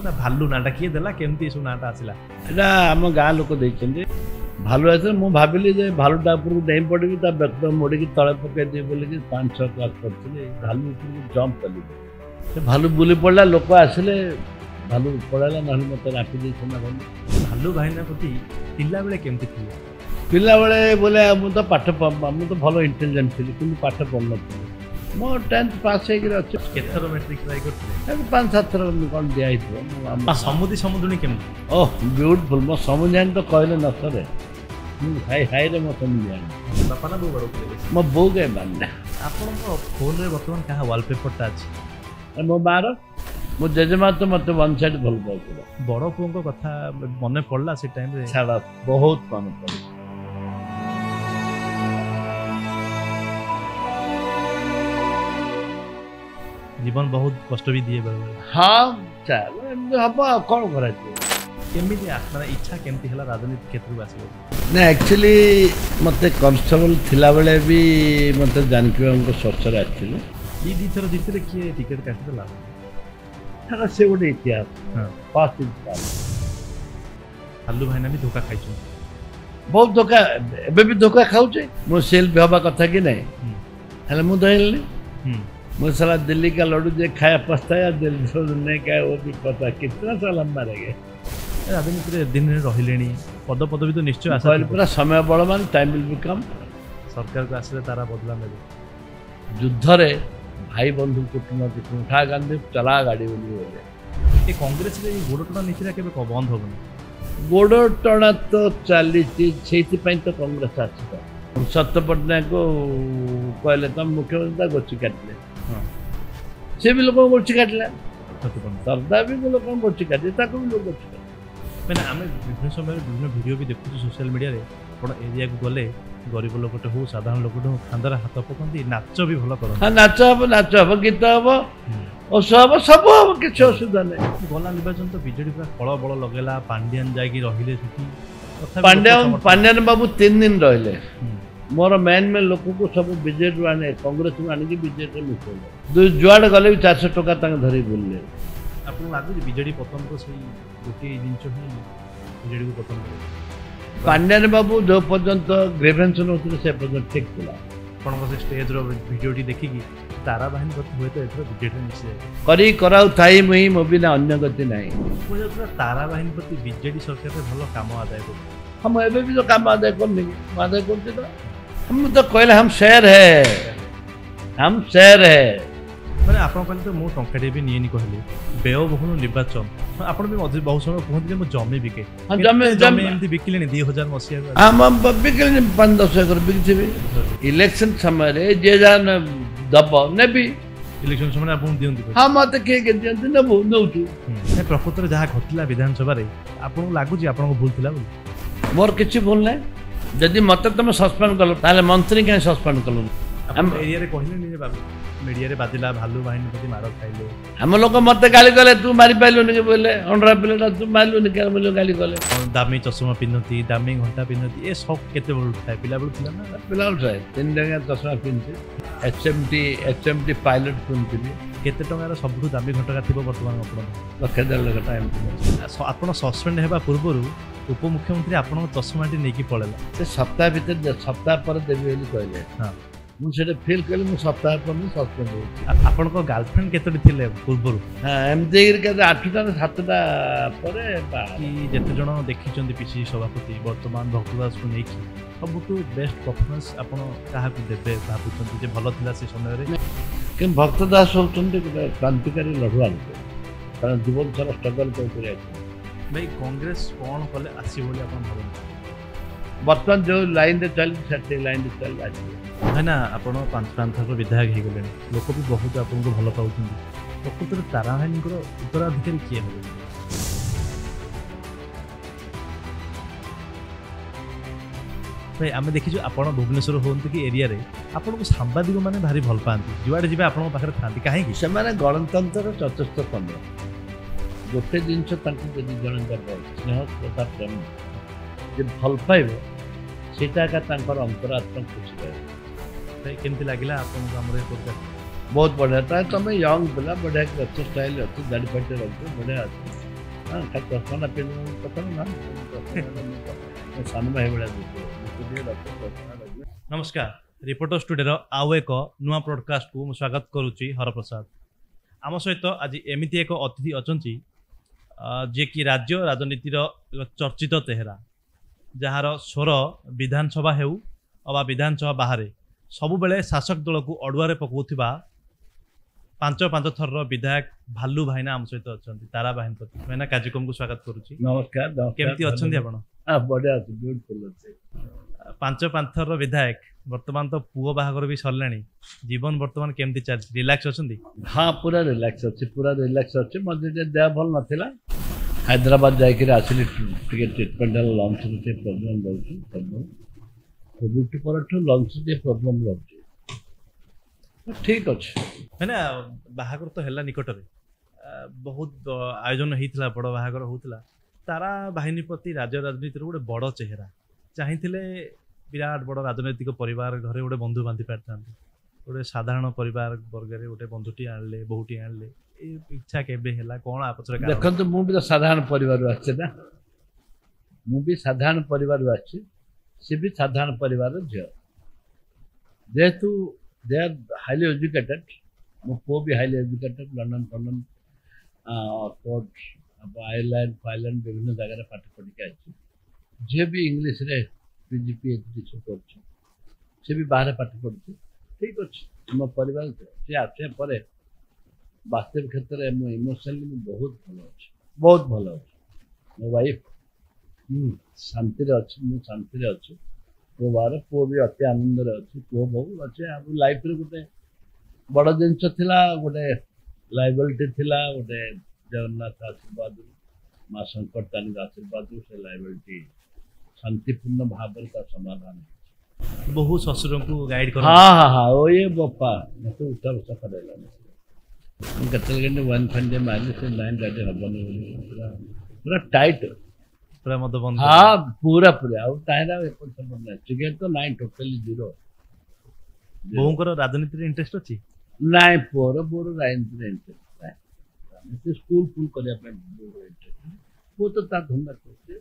ना भालू नाटा किए देला केमती सब नाटा आसिला एटा आम गाँ लोक देइछन्ते भालू आसे मु भाबिली जे भालूटा उपरକୁ ଡେଇଁ ପଡ଼ିବି ତା ବେକ ମୋଡ଼ିକି ତଳେ ପକେଇଦେବି ବୋଲିକି 5-6 କ୍ଲାସ୍ କରିଥିଲି ଭାଲୁ ଉପରକୁ ଜମ୍ପ କଲି ସେ ଭାଲୁ ବୁଲି ପଡ଼ିଲା ଲୋକ ଆସିଲେ भालू पड़ेगा ना मत राखी देना भालू भाईना प्रति पिला बेले केमती थी पिला बेले बोले मु तो पाठ मु तो भलो इंटेलिजेंट थी कि पाठ पढ़ नी मो 10th पास केथर मैट्रिक ट्राई करते 5-7 थर कौन दिया समुद्री समुद्री केमती ओह ब्यूटीफुल मो समुद्री तो कहले न सरे हाई हाई रे मो समुद्री बापा ना बो बड़ो मो बो के बांधा आपन फोन रे वर्तमान कहा वॉलपेपर टा अछि मो बार मो जेजेमा तो मत वन साइड भल पाउला बड़ पुओं कथा मने पड़ला से टाइम रे छाड़ा बहुत मन पड़ जीवन बहुत कष्ट भी दिए बेले हाँ चल हम कौन करा केमिति आत्मा इच्छा केमती हला राजनीति क्षेत्र में आसीबो ना एक्चुअली मते कांस्टेबल थिला बेले भी मते जानकी हमको ससर आथिले ई दिथर दिथरे किए टिकट काटला थाना से गोटे इतिहास हां पास्ट इतिहास भालू भाईना भी धोखा खाइछु बहुत धोखा एबे भी धोखा खाउछे मो सेल हवा कथा कि नहीं हले मु दहिली मु साला दिल्ली का लड्डू जे खाया पछताया दिल्ली से नहीं खाया वो भी पता कितना साल हम मारेंगे राजनीति दिन रहिलेनी पद भी तो निश्चय आशा पूरा समय बड़मान टाइम विल बी कम सरकार को आसले तारा बदला नेबे युद्ध रे भाई बंधु कुटुंब उठा गांधी चला गाड़ी बोली ये कांग्रेस रे गोड़टणा नीति केबे बंद होबनी गोड़टणा तो चली तो कांग्रेस आछि सत्य पटनायक को कहले तुम मुख्यमंत्री गोची काटले से भी लोग गोची काटला सरदा भी लोग गोची काटे ताको भी लोग गोची काटे मैंने आम विभिन्न समय विभिन्न वीडियो भी देखुଛୁ सोशल मीडिया रे बड़ एरिया को गले गरीब लोकटे हो साधारण लोकटे हो खांदर हाथ पकंती नाच भी भल करन हां नाच हम गीत हम और सब हम किछ असुविधा नहीं गला निर्वाचन तो बीजेडी पूरा फळ बळ लगेला पांड्यान जागी रहिले सेठी पांड्यान बाबू 3 दिन रहिले मोर मेन में लोक को सब बीजेडी आने कांग्रेस में आने की बीजेडी मिसले जुआड़ गले भी 400 टका तक धरी बोलले आपको लागु बीजेडी पतन को सही गोटे जिंचो ही बीजेडी को पतन करे पांड्यान बाबू जो पर्यंत ग्रेवेंस होते से पर्यंत ठीक थिला आपण को स्टेज रो वीडियो देखि की तारा बहन प्रति होय तो एथरो बीजेडी मिसे करी कराउ थाई मुई मोबिना अन्य गति नाही मुझे पूरा तारा बहन प्रति बीजेडी सरकार रे भलो काम आदाय को हम एबे भी जो काम आदाय करनी आदाय करते तो हम तो कहले हम शेयर है माने आपण कहले तो मो टंकाटे भी नियनी कहले व्ययबहुल निर्वाचन आपण भी मधुर बहुत समय कहते मो जमी बिके जमी एमती बिकिले 2000 मसिया हम बिकिले 5-10 एकर बिकिबे इलेक्शन समय रे जे जान दब ने भी इलेक्शन समय आपण दियंती हां मते के दियंती न नउछु ए प्रकृति रे जहा घटिला विधानसभा रे आपण लागु जी आपण को भूल थिला मोर किछि भूल नै जदि मत तुम सस्पेंड कल ताले मंत्री क्या सस्पेंड कल हम एरिया रे कहले नि बाबू मीडिया रे बादिला भालू बाहिनी प्रति मार खाइले हम लोग मत गाली गले तू मारी पाइलो नि बोले अंडरा पिलेटा तू मारलो नि क्या बोले गाली गले दामी चश्मा पिनती दामी घंटा पिनती ए सब केते बोल थाय पिला बोल थिला ना पिला बोल थाय 3 जगह चश्मा पिनती एचएमटी पायलट पिनती केते टंगा रे सबठु दामी घंटा थिबो वर्तमान आपण लक्ष 1.5 लाख टाइम आपण सस्पेंड हेबा पूर्वरु उपमुख्यमंत्री आपण चश्माटी नेकी पळेला से सप्ताह भीतर सप्ताह पर देबे बोली कहले हां मु सेटे फील कले मु सप्ताह पर मु सस्पेंड हो आपण को गर्लफ्रेंड केतोटी थिले पूर्वरु हां एम देगिर के 8टा 7टा परे कि जते जण देखिचंदी पीसी सभापति वर्तमान भक्तदास को नेकी सबटु बेस्ट परफॉर्मेंस आपण काहा को देबे भाबुचंदी जे भलो थिला से समय रे कि भक्तदास होचंदी क्रांतिकारी लढुआ कारण जीवन सारा स्ट्रगल करते भाई कांग्रेस कौन कले आसी बोली अपन भाबन वर्तमान जो लाइन रे चल सेटे लाइन रे चल आसी है ना आपण 5 प्रांत विधायक हे गेले लोक भी बहुत आपन को भलो पाउछन प्रकृति तारा भाईनकर उत्तराधिकारी किए हो भाई आमे देखिछु आपण भुवनेश्वर होंत कि एरिया रे आपण को सांबादिक माने भारी भल पांती जुआडे जिबे आपण पाखरे थांती काहे कि से माने गणतंत्र चतुर्थ स्तंभ गोटे जिनस तांको जदि जण जब स्नेह तथा प्रेम जे भल पाइबो सेटा का तांकर अंतरात्मा खुशी रहे भाई केमती लागिला आपण हमरे पॉडकास्ट बहुत बढ़िया था तुम यंग पिला बढ़िया स्टाइल अच्छी दाढ़ी फाटे रखते बढ़िया हाँ खाली चश्मा पिंध कथा ना सान भाई भाया नमस्कार रिपोर्टर स्टूडियो आउ एक नुआ पॉडकास्ट को स्वागत करुच्ची हरप्रसाद आम सहित आज एमती एक अतिथि अच्छा जी कि राज्य राजनीतिर चर्चित चेहरा जार स्वर विधानसभा हेउ अबा विधानसभा बाहर सबु बेले शासक दल को अड़ुआ पकाउथिबा पांच थर विधायक भालू भाईना आम सहित अच्छा तारा बाहिनपति भाईना कार्यक्रम को स्वागत करुच्ची नमस्कार केमती अच्छा आपण बढ़िया ब्यूटीफुल अच्छे पांच थर विधायक वर्तमान तो पुओ बाहागर भी सरलाणी जीवन वर्तमान केमती चलछि रिलैक्स अछंती हाँ पूरा रिलैक्स अच्छे मझे देह भल नाला हैदराबाद जाकर आसिली ट्रिटमेंट लंग्स प्रोब्लेम रोचे कोविड पर लंग्स प्रोब्लेम रोचे ठीक अच्छे मैंने बाहागर तो है निकट में बहुत आयोजन होता बड़ बाहागर होता तारा बाहिनी प्रति राज्य राजनीति गोटे बड़ चेहरा चाहते विराट बड़ राजनैतिक परिवार घरे गोटे बंधु बांधि पारि था गोटे साधारण परिवार वर्ग में गोटे बंधुटी आणले बहुटी आणले इच्छा केबे हैला कोन आपचर कारण देखंतु मु भी साधारण परिवार आछे ना मु भी साधारण परिवार आछे से भी साधारण परिवार झियो जेहेतु दे आर हाईली एजुकेटेड मो पो भी highly educated London Oxford Ireland विभिन्न जगह पाठ पढ़ी के आछे जे भी इंग्लिश रे पीजी पीएचडी सब करछे से भी बाहर पाठ पढ़छे ठीक अच्छे मो परिवार से आसे परे वास्तविक क्षेत्र में इमोशनली बहुत भल अच्छे मो वाइफ शांति अच्छी शांति अच्छे पो बार पो भी अति आनंद अच्छे पो बहु अच्छे आम लाइफ रे गोटे बड़ जिनस गोटे लाइबिलिटी थिला गोटे जगन्नाथ आशीर्वाद माँ शंकरतानी आशीर्वाद से लाइबिलिटी शांतिपूर्ण भाव का समाधान बहु ससुर को गाइड कर हाँ ओ ये बप्पा मत उठा बसा करेला कतल गंडे वन फंडे मारने से लाइन गाड़ी हबने पूरा टाइट पूरा मत बंद हाँ पूरा आउ ताहेरा एपन सब ना टिकट तो नाइन टोटली जीरो बहुकर राजनीति इंटरेस्ट अछि नाइ बोर राजनीति इंटरेस्ट है स्कूल फुल करया पे इंटरेस्ट वो तो ता धंदा करते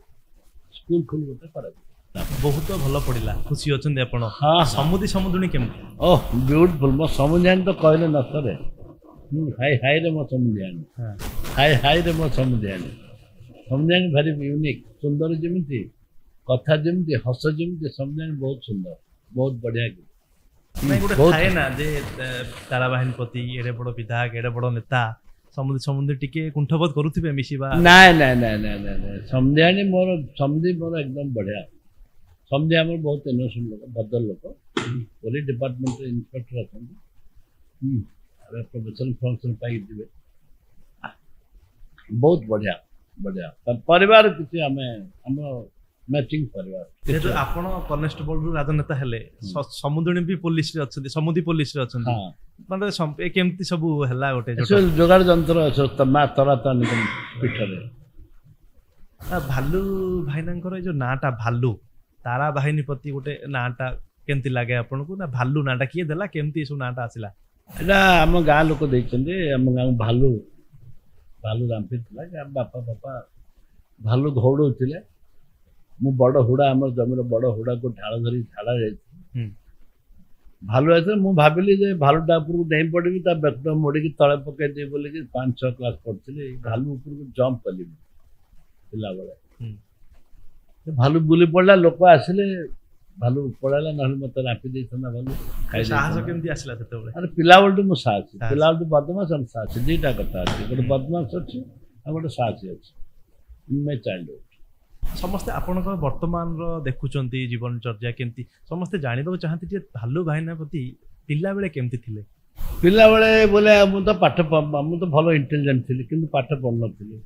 स्कूल फुल होता कर बहुत भल पड़िला खुशी अछन आपण हाँ समुदी समुदुनी केमती ओह ब्यूटीफुल मो समुदान तो कहले न सरे हाई रे मो समुदान हाई रे मो समुदान भारी यूनिक सुंदर जमी कथा जमी हस जमी समुदान बहुत सुंदर बहुत बढ़िया नहीं गोटे थाए ना जे तारा बाहिनी प्रति एडे बड़ विधायक एडे बड़ नेता समुद्र टिके कुंठबोध करुथिबे मिसिबा नाइ समुदान मोर एकदम बढ़िया समुदाय आम बहुत इनोसेंट लोक भद्र लोक पुलिस डिपार्टमेंट इन्स्पेक्टर अच्छा प्रोफेशनल फंक्शन पाई दिवे बहुत बढ़िया बढ़िया परिवार किसी आम मैचिंग परिवार जेतु आपण कॉन्स्टेबल रु राजनेता हेले समुद्री भी पुलिस रे अछंती समुदी पुलिस रे अछंती हाँ माने केमती सब हला गोटे जोगाड़ जंत्र तमा तरा पीठरे भालू भाईनांकर जो नाटा भालू तारा बाहिनी प्रति गोटे नाटा केमती लागे आपन को ना भालू नाटा किए देला केमती सब नाटा आसिला एटा आम गाँ लोक देइछन्ते आम गाँ भालू भालू रामपी थिला बापा भालू घौड़ौथिले मु बड़ हुड़ा आम जमीर बड़ हुड़ा को ढाल धरी झाड़ा जाइए भालू आसे मु भाविली जे भालूटा ऊपर को डेई पड़ी बेक मोड़ी तले पकई दे बोले 5-6 क्लास पढ़ी भालू ऊपर को जंप कली पिला बेले भालू बुली पड़ा लोक आसिले भालू पड़ाला ना मत रापी दे भालू साहस केमती आसिला सेते बेले अरे पिला बेलटू मु साहसी पिला बेलटू बदमाश हम साहसी दुईटा कथा अच्छे गोटे बदमाश अच्छे आ गोटे साहसी अच्छे मैं चाइल्डहुड समस्ते आपण वर्तमान देखुचंती जीवन चर्चा केमती समस्ते जानिबा चाहती जे भालू भाईना प्रति पिला बेले केमती थिले पिला बेले बोले मु तो पाठ मु तो भलो इंटेलिजेंट थिली किंतु पाठ पढ़ नथिली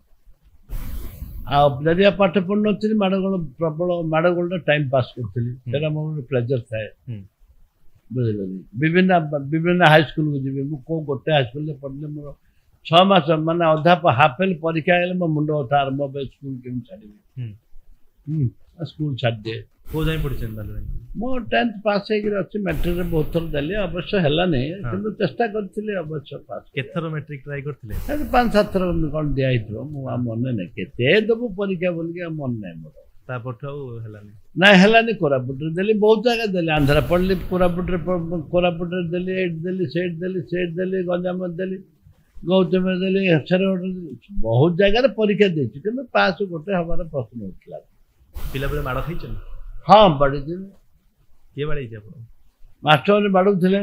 आ जदि पाठ पढ़ नथिली माडगोल प्रबल माडगोल टाइम पास करथिली सेरा मोर प्लेजर थाए बुझिलनी विभिन्न हाई स्कूल को जीवे मु को गोटे हाई स्कूल पढ़ले मोर 6 मास माने अधा हाफ फेल परीक्षा आइले मो मुंड उठा आरंभ स्कूल केम छाड़ी स्कूल छाड़ दे କୋଉ ଯାଏଁ ପଢିଛନ୍ତି ତାହେଲେ? ମୁଁ 10th ପାସ୍ ହେଇକିରି ଅଛି। ମେଟ୍ରିକରେ ବହୁତ ଥର ଦେଲି, ଅବଶ୍ୟ ହେଲାନି, କିନ୍ତୁ ଚେଷ୍ଟା କରିଥିଲି ଅବଶ୍ୟ ପାସ୍। କେତେଥର ମେଟ୍ରିକ ଟ୍ରାଏ କରିଥିଲେ? 5-7 ଥର କ'ଣ ଦିଆହେଇଥିବ, ମୁଁ ଆଉ ମନେ ନାହିଁ। କେତେ ଦେବୁ ପରୀକ୍ଷା ବୋଲିକି ଆଉ ମନେ ନାହିଁ ମୋର। ତାପରଠୁ ଆଉ ହେଲାନି? ନାଇଁ ହେଲାନି। କୋରାପୁଟରେ ଦେଲି, ବହୁତ ଜାଗା ଦେଲି। ଆନ୍ଧ୍ରା ପଢିଲି, କୋରାପୁଟରେ ଦେଲି, ଏଇଠି ଦେଲି, ସେଇଠି ଦେଲି, ଗଞ୍ଜାମରେ ଦେଲି, ଗୌତମରେ ଦେଲି, ହେସରଗଡ଼ରେ ଦେଲି, ବହୁତ ଜାଗାରେ ପରୀକ୍ଷା ଦେଇଛି, କିନ୍ତୁ ପାସ୍ ଗୋଟେ ହବାର ପ୍ରଶ୍ନ ଉଠିଲା। ପିଲାବେଳେ ମାଡ଼ ଖାଇଛନ୍ତି? ହଁ, ବାଡ଼େଇଥିଲି। କିଏ ବାଡ଼େଇଛି ଆପଣ? ମାଷ୍ଟରମାନେ ବାଡ଼ଉଥିଲେ।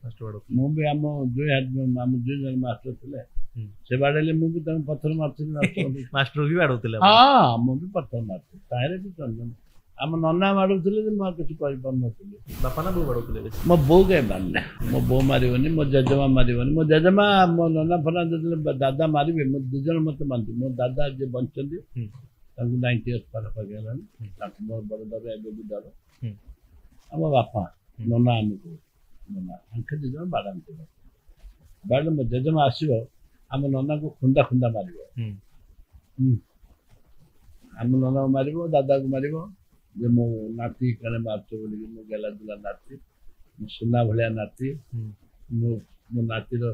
ମାଷ୍ଟର ବାଡ଼ଉ? ମୁଁ ବି ଆମ ଦୁଇ ଜଣ ମାଷ୍ଟର ଥିଲେ, ସେ ବାଡ଼େଇଲେ, ମୁଁ ବି ତାଙ୍କୁ ପଥର ମାରୁଥିଲି। ମାଷ୍ଟର ବି ବାଡ଼ଉଥିଲେ? ହଁ, ମୁଁ ବି ପଥର ମାରୁଥିଲି। ତାହେଲେ ବି ଚନ୍ଦନ ଆମ ନନା ବାଡ଼ଉଥିଲେ ଯେ ମୁଁ ଆଉ କିଛି କରିପାରୁନଥିଲି। ବାପା ନା ବୋଉ ବାଡ଼ଉଥିଲେ? ମୋ ବୋଉ କାହିଁ ମାରିଲେ? ମୋ ବୋଉ ମାରିବନି, ମୋ ଜେଜେମା ମାରିବନି। ମୋ ଜେଜେମା, ମୋ ନନା ଫନା ଯେତେବେଳେ ଦାଦା ମାରିବେ, ମୋ ଦୁଇ ଜଣ ମୋତେ ମାନନ୍ତି। ମୋ ଦାଦା ଯିଏ ବଞ୍ଚିଛନ୍ତି, ତାଙ୍କୁ 90 ଇୟର୍ସ ପାଖାପାଖି ହେଲାଣି, ତାଙ୍କୁ ମୋର ବଡ଼ ଡର, ଏବେ ବି ଡର। ଆମ ବାପା ନନା ଆମକୁ ଆଙ୍କେ ଦୁଇ ଜଣ ବାଡ଼ାନ୍ତି। ବାଡ଼େ ମୋ ଜେଜେମା ଆସିବ, ଆମ ନନାକୁ ଖୁନ୍ଦା ମାରିବ। ଆମ ନନାକୁ ମାରିବ, ଦାଦାକୁ ମାରିବ, ଯେ ମୋ ନାତି କାଳେ ମାରୁଛ ବୋଲିକି। ମୋ ଗେଲା ଦୁଲା ନାତି, ମୋ ସୁନା ଭଳିଆ ନାତି, ମୋ ନାତିର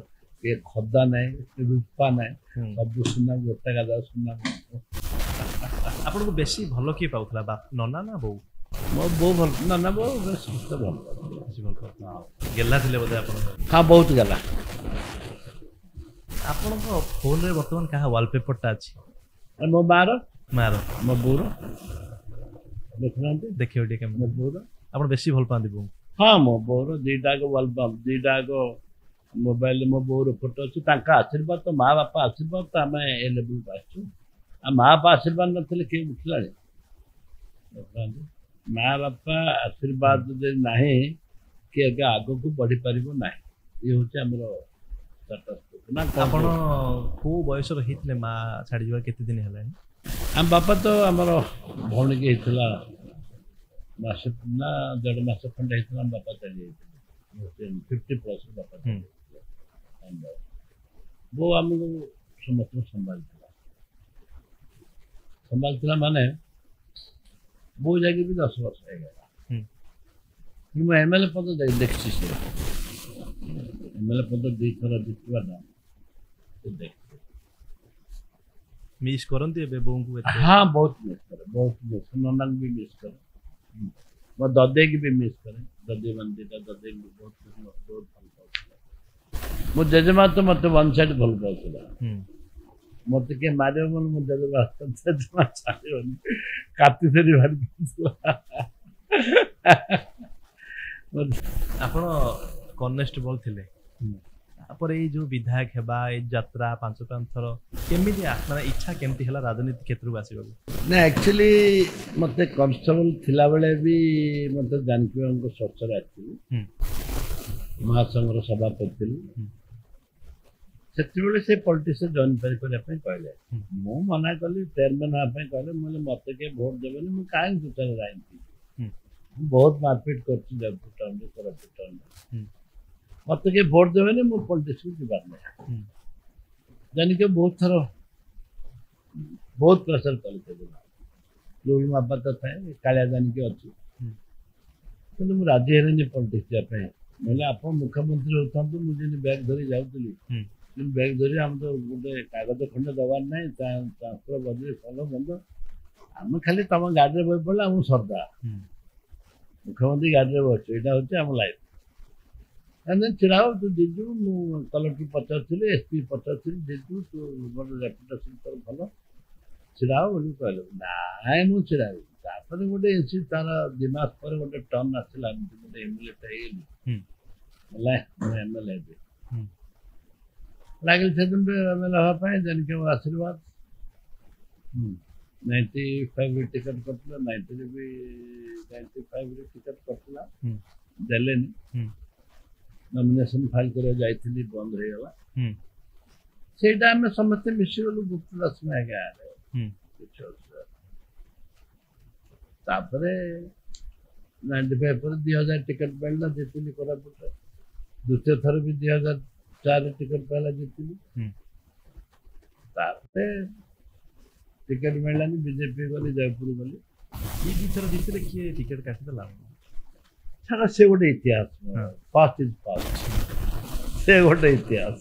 କିଏ ଖଦା ନାହିଁ, ରୂପା ନାହିଁ, ସବୁ ସୁନା, ଗୋଟେ ଗାଦା ସୁନା। ଆପଣଙ୍କୁ ବେଶୀ ଭଲ କିଏ ପାଉଥିଲା, ନନା ନା ବୋଉ? ମୋ ବୋଉ ଭଲ, ନନା ବୋଉ ସମସ୍ତେ ଭଲ ପାଉଥିଲେ। ଗେଲା ଥିଲେ ବୋଧେ ଆପଣ? ହଁ, ବହୁତ ଗେଲା। ଆପଣଙ୍କ ଫୋନରେ ବର୍ତ୍ତମାନ କାହା ୱାଲପେପରଟା ଅଛି? ମୋ ମାଆର, ମୋ ବୋଉର। ଦେଖୁନାହାନ୍ତି, ଦେଖିବ ଟିକେ ମୋ ବୋଉର। ଆପଣ ବେଶୀ ଭଲ ପାଆନ୍ତି ବୋଉ? ହଁ, ମୋ ବୋଉର ଦିଟା ଆଗ ମୋବାଇଲରେ ମୋ ବୋଉର ଫଟୋ ଅଛି। ତାଙ୍କ ଆଶୀର୍ବାଦ, ତ ମା ବାପା ଆଶୀର୍ବାଦ ତ ଆମେ ଏ ଲେବୁଲକୁ ଆସିଛୁ। ଆଉ ମା ବାପା ଆଶୀର୍ବାଦ ନଥିଲେ କିଏ ଉଠିଲାଣି? ଦେଖୁନାହାନ୍ତି, ମା ବାପା ଆଶୀର୍ବାଦ ଯଦି ନାହିଁ, କିଏ ଆଗକୁ ବଢ଼ିପାରିବ ନାହିଁ। ଇଏ ହେଉଛି ଆମର ଷ୍ଟାଟସ୍। ଆପଣ କୋଉ ବୟସର ହେଇଥିଲେ ମା ଛାଡ଼ିଯିବା? କେତେ ଦିନ ହେଲାଣି? ଆମ ବାପା ତ ଆମର ଭଉଣୀକି ହେଇଥିଲା ମାସେ ନା 1.5 ମାସ ଖଣ୍ଡେ ହେଇଥିଲା, ଆମ ବାପା ଚାଲିଯାଇଥିଲେ। 50+ ବାପା ଚାଲିଯାଇଥିଲେ। ବୋଉ ଆମକୁ ସମସ୍ତଙ୍କୁ ସମ୍ଭାଳିଥିଲା ମାନେ ବୋଉ ଯାଇକି ବି 10 ବର୍ଷ ହେଇଗଲା। ମୁଁ MLA ପଦ ଦେଖିଛି। ସେ MLA ପଦ 2 ଥର ଜିତିବା ନା ଦେଖିଛି। ମିସ୍ କରନ୍ତି ଏବେ ବୋଉଙ୍କୁ? ହଁ, ବହୁତ ମିସ୍ କରେ, ବହୁତ ମିସ୍। ନନାଙ୍କୁ ବି ମିସ୍ କରେ, ମୋ ଦଦେଇକି ବି ମିସ୍ କରେ। ଦଦେଇ ମାନେ ଦିଟା, ଦଦେଇକି ବି ବହୁତ ଭଲ ପାଉଥିଲା। ମୋ ଜେଜେମା ତ ମୋତେ ୱାନ୍ ସାଇଡ୍ ଭଲ ପାଉଥିଲା। ମୋତେ କିଏ ମାରିବ ବୋଲି ମୋ ଜେଜେମା ଛାଡ଼ିବନି, କାତି ଧରି ଭାରି ପାଉଥିଲା। ଆପଣ କନେଷ୍ଟବଳ ଥିଲେ, ତାପରେ ଏଇ ଯୋଉ ବିଧାୟକ ହେବା, ଏଇ ଯାତ୍ରା 5 ଥର, କେମିତି ମାନେ ଇଚ୍ଛା କେମିତି ହେଲା ରାଜନୀତି କ୍ଷେତ୍ରକୁ ଆସିବାକୁ? ନା, ଆକ୍ଚୁଆଲି ମୋତେ କନଷ୍ଟେବଲ ଥିଲାବେଳେ ବି ମୋତେ ଜାନକୀବାବୁଙ୍କ ସର୍ଚ୍ଚରେ ଆସିଥିଲି, ମହାସଂଘର ସଭାପତି ଥିଲି। ସେତେବେଳେ ସେ ପଲିଟିକ୍ସରେ ଜଏନ୍ କରିବା ପାଇଁ କହିଲେ, ମୁଁ ମନା କଲି। ଚେୟାରମ୍ୟାନ୍ ହେବା ପାଇଁ କହିଲେ, ମୁଁ କହିଲି ମୋତେ କିଏ ଭୋଟ ଦେବେନି, ମୁଁ କାହିଁକି ଟୋଟାଲ ରାଜନୀତି? ବହୁତ ମାରପିଟ କରୁଛି ଜୟପୁର ଟାଉନରେ, କୋରାପୁଟ ଟାଉନରେ, ମୋତେ କିଏ ଭୋଟ ଦେବେନି, ମୁଁ ପଲିଟିକ୍ସକୁ ଯିବାର ନାହିଁ। ଜାନିକି ବହୁତ ଥର ବହୁତ ପ୍ରେସର କଲି। ଲୁଲୁ ମାପାତ ଥାଏ, କାଳିଆ ଜାନିକି ଅଛି, କିନ୍ତୁ ମୁଁ ରାଜି ହେଲିନି ପଲିଟିକ୍ସ ଯିବା ପାଇଁ। ନହେଲେ ଆପଣ ମୁଖ୍ୟମନ୍ତ୍ରୀ ହେଉଥାନ୍ତୁ, ମୁଁ ଯେମିତି ବ୍ୟାଗ୍ ଧରି ଯାଉଥିଲି, କିନ୍ତୁ ବ୍ୟାଗ୍ ଧରି ଆମେ ତ ଗୋଟେ କାଗଜ ଖଣ୍ଡେ ଦେବାର ନାହିଁ, ଟ୍ରାନ୍ସଫର ବଦଳି ଭଲ ମନ୍ଦ, ଆମେ ଖାଲି ତମ ଗାଡ଼ିରେ ବହି ପଡ଼ିଲେ ଆମକୁ ସର୍ଦ୍ଦା। ମୁଖ୍ୟମନ୍ତ୍ରୀ ଗାଡ଼ିରେ ବସିଛୁ, ଏଇଟା ହେଉଛି ଆମ ଲାଇଫ୍। ଛିଡ଼ା ହଉ, ତୁ ଜିତୁ। ମୁଁ କଲେକ୍ଟର ପଚାରୁଥିଲି, SP ପଚାରୁଥିଲି, ଜିତୁ, ତୁ ମୋର ରେପୁଟେସନ୍ ତୋର ଭଲ, ଛିଡ଼ା ହଉ ବୋଲି କହିଲେ। ନାଇଁ, ମୁଁ ଛିଡ଼ା ହେବି। ତାପରେ ଗୋଟେ ତାର 2 ମାସ ପରେ ଗୋଟେ ଟର୍ନ ଆସିଲା, ଗୋଟେ MLA ହେଇଗଲି, ହେଲା ମୁଁ MLA ହେବି। ଲାଗିଲି ସେଦିନ MLA ହେବା ପାଇଁ। ଜାନିକି ଆଶୀର୍ବାଦ 95ରେ ଟିକେଟ୍ କରିଥିଲା, 90ରେ ବି 95ରେ ଟିକେଟ୍ କରିଥିଲା, ଦେଲେନି। ନମିନେସନ୍ ଫାଇଲ୍ କରିବାକୁ ଯାଇଥିଲି, ବନ୍ଦ ହେଇଗଲା। ସେଇଟା ଆମେ ସମସ୍ତେ ମିଶିଗଲୁ ଗୁପ୍ତଦାସ ଗାଁରେ। ତାପରେ 95 ପରେ 2000 ଟିକେଟ୍ ପାଇଲା, ଜିତିଲି କୋରାପୁଟରେ। ଦ୍ୱିତୀୟ ଥର ବି 2004 ଟିକେଟ୍ ପାଇଲା, ଜିତିଲି। ତାପରେ ଟିକେଟ୍ ମିଳିଲାନି, ବିଜେପି ଗଲି, ଜୟପୁର ଗଲି। ये दिथर जितले किए टिकट काटिदेला छाड़ा से गोटे इतिहास हाँ। पास्ट इज पास्ट से गोटे इतिहास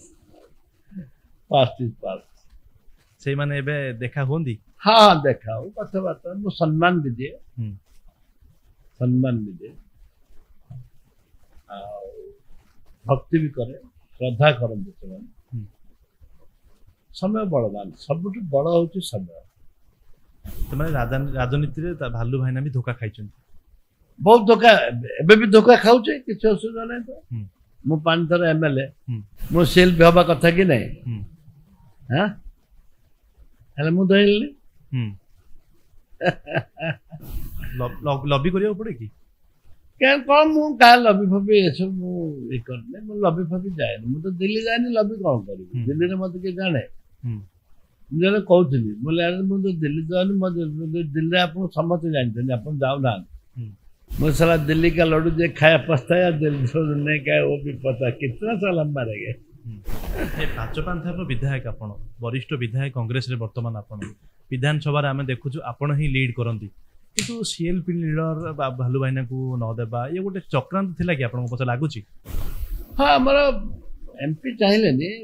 पास्ट इज पास्ट से माने एबे देखा होंदी हाँ हाँ देखा हो कथबार्ता मु सम्मान भी दिए हम्म सम्मान भी दिए भक्ति भी करे श्रद्धा करते से समय बड़वान सब बड़ हूँ समय तो माने राजनीति रे भालू भाईना भी धोखा खाइछन बहुत धोखा एबे भी धोखा खाऊचे किसी असुविधा नहीं तो हम्म मु 5 थर एमएलए हम्म मु सेल भी हवा कथा कि नहीं हम्म हाँ हेले मु धरली हम्म लॉबी करिया पड़े कि क्या कौन मु का लबी फबी ये सब मु ये करने मु लबी फबी जाए मु तो दिल्ली जाए लबी कौन करी दिल्ली रे मत के जाने हम्म जने कहूली बोले यार मु तो दिल्ली जानी मत दिल्ली आप समझते जानते आप जाऊ ना मुझे साला दिल्ली का लड्डू जो खाया पछता है दिल्ली से नहीं खाया वो भी पता कितना साल हम मारेंगे पांचपांथर विधायक आपण वरिष्ठ विधायक कांग्रेस रे वर्तमान आपण विधानसभा रे आमे देखुछु आपण ही लीड करंती किंतु सीएलपी लीडर भालू भाईना को न देबा ये गोटे चक्रांत थिला कि आपण को पछ लागुची हाँ हमारा एमपी चाहिए नहीं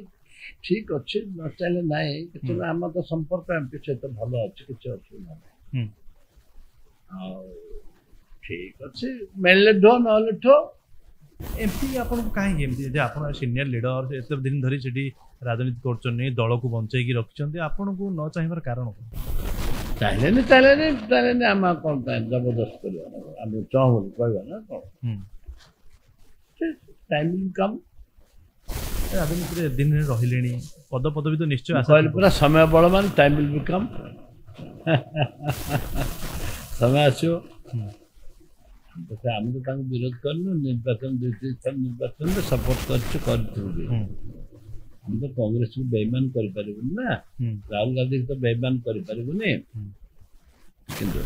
ठीक अच्छे न चाहिए नहीं कितना आम तो संपर्क एमपी सहित भल अच्छे किसी असुविधा नहीं ठीक अच्छे मेले ढो न ठो एमपी आपण को काहे एमपी जे आपण सीनियर लीडर एते दिन धरी सेठी राजनीति करछन दल को बंचाई की रखछन आपण को न चाहिबार कारण चाहिए आम कौन जबरदस्त कर आम चाहू कहवा ना कौन टाइम कम राजनीति रे दिन रहिले पद पदवी तो निश्चय आशा कहले पूरा समय बड़मान टाइम विल बी कम समय आसो आम तो विरोध करनु निर्वाचन 2-3 थर निर्वाचन में सपोर्ट कर हम तो कांग्रेस को बेईमान कर पारिबुन ना राहुल गांधी तो बेईमान कर पारिबुनी किंतु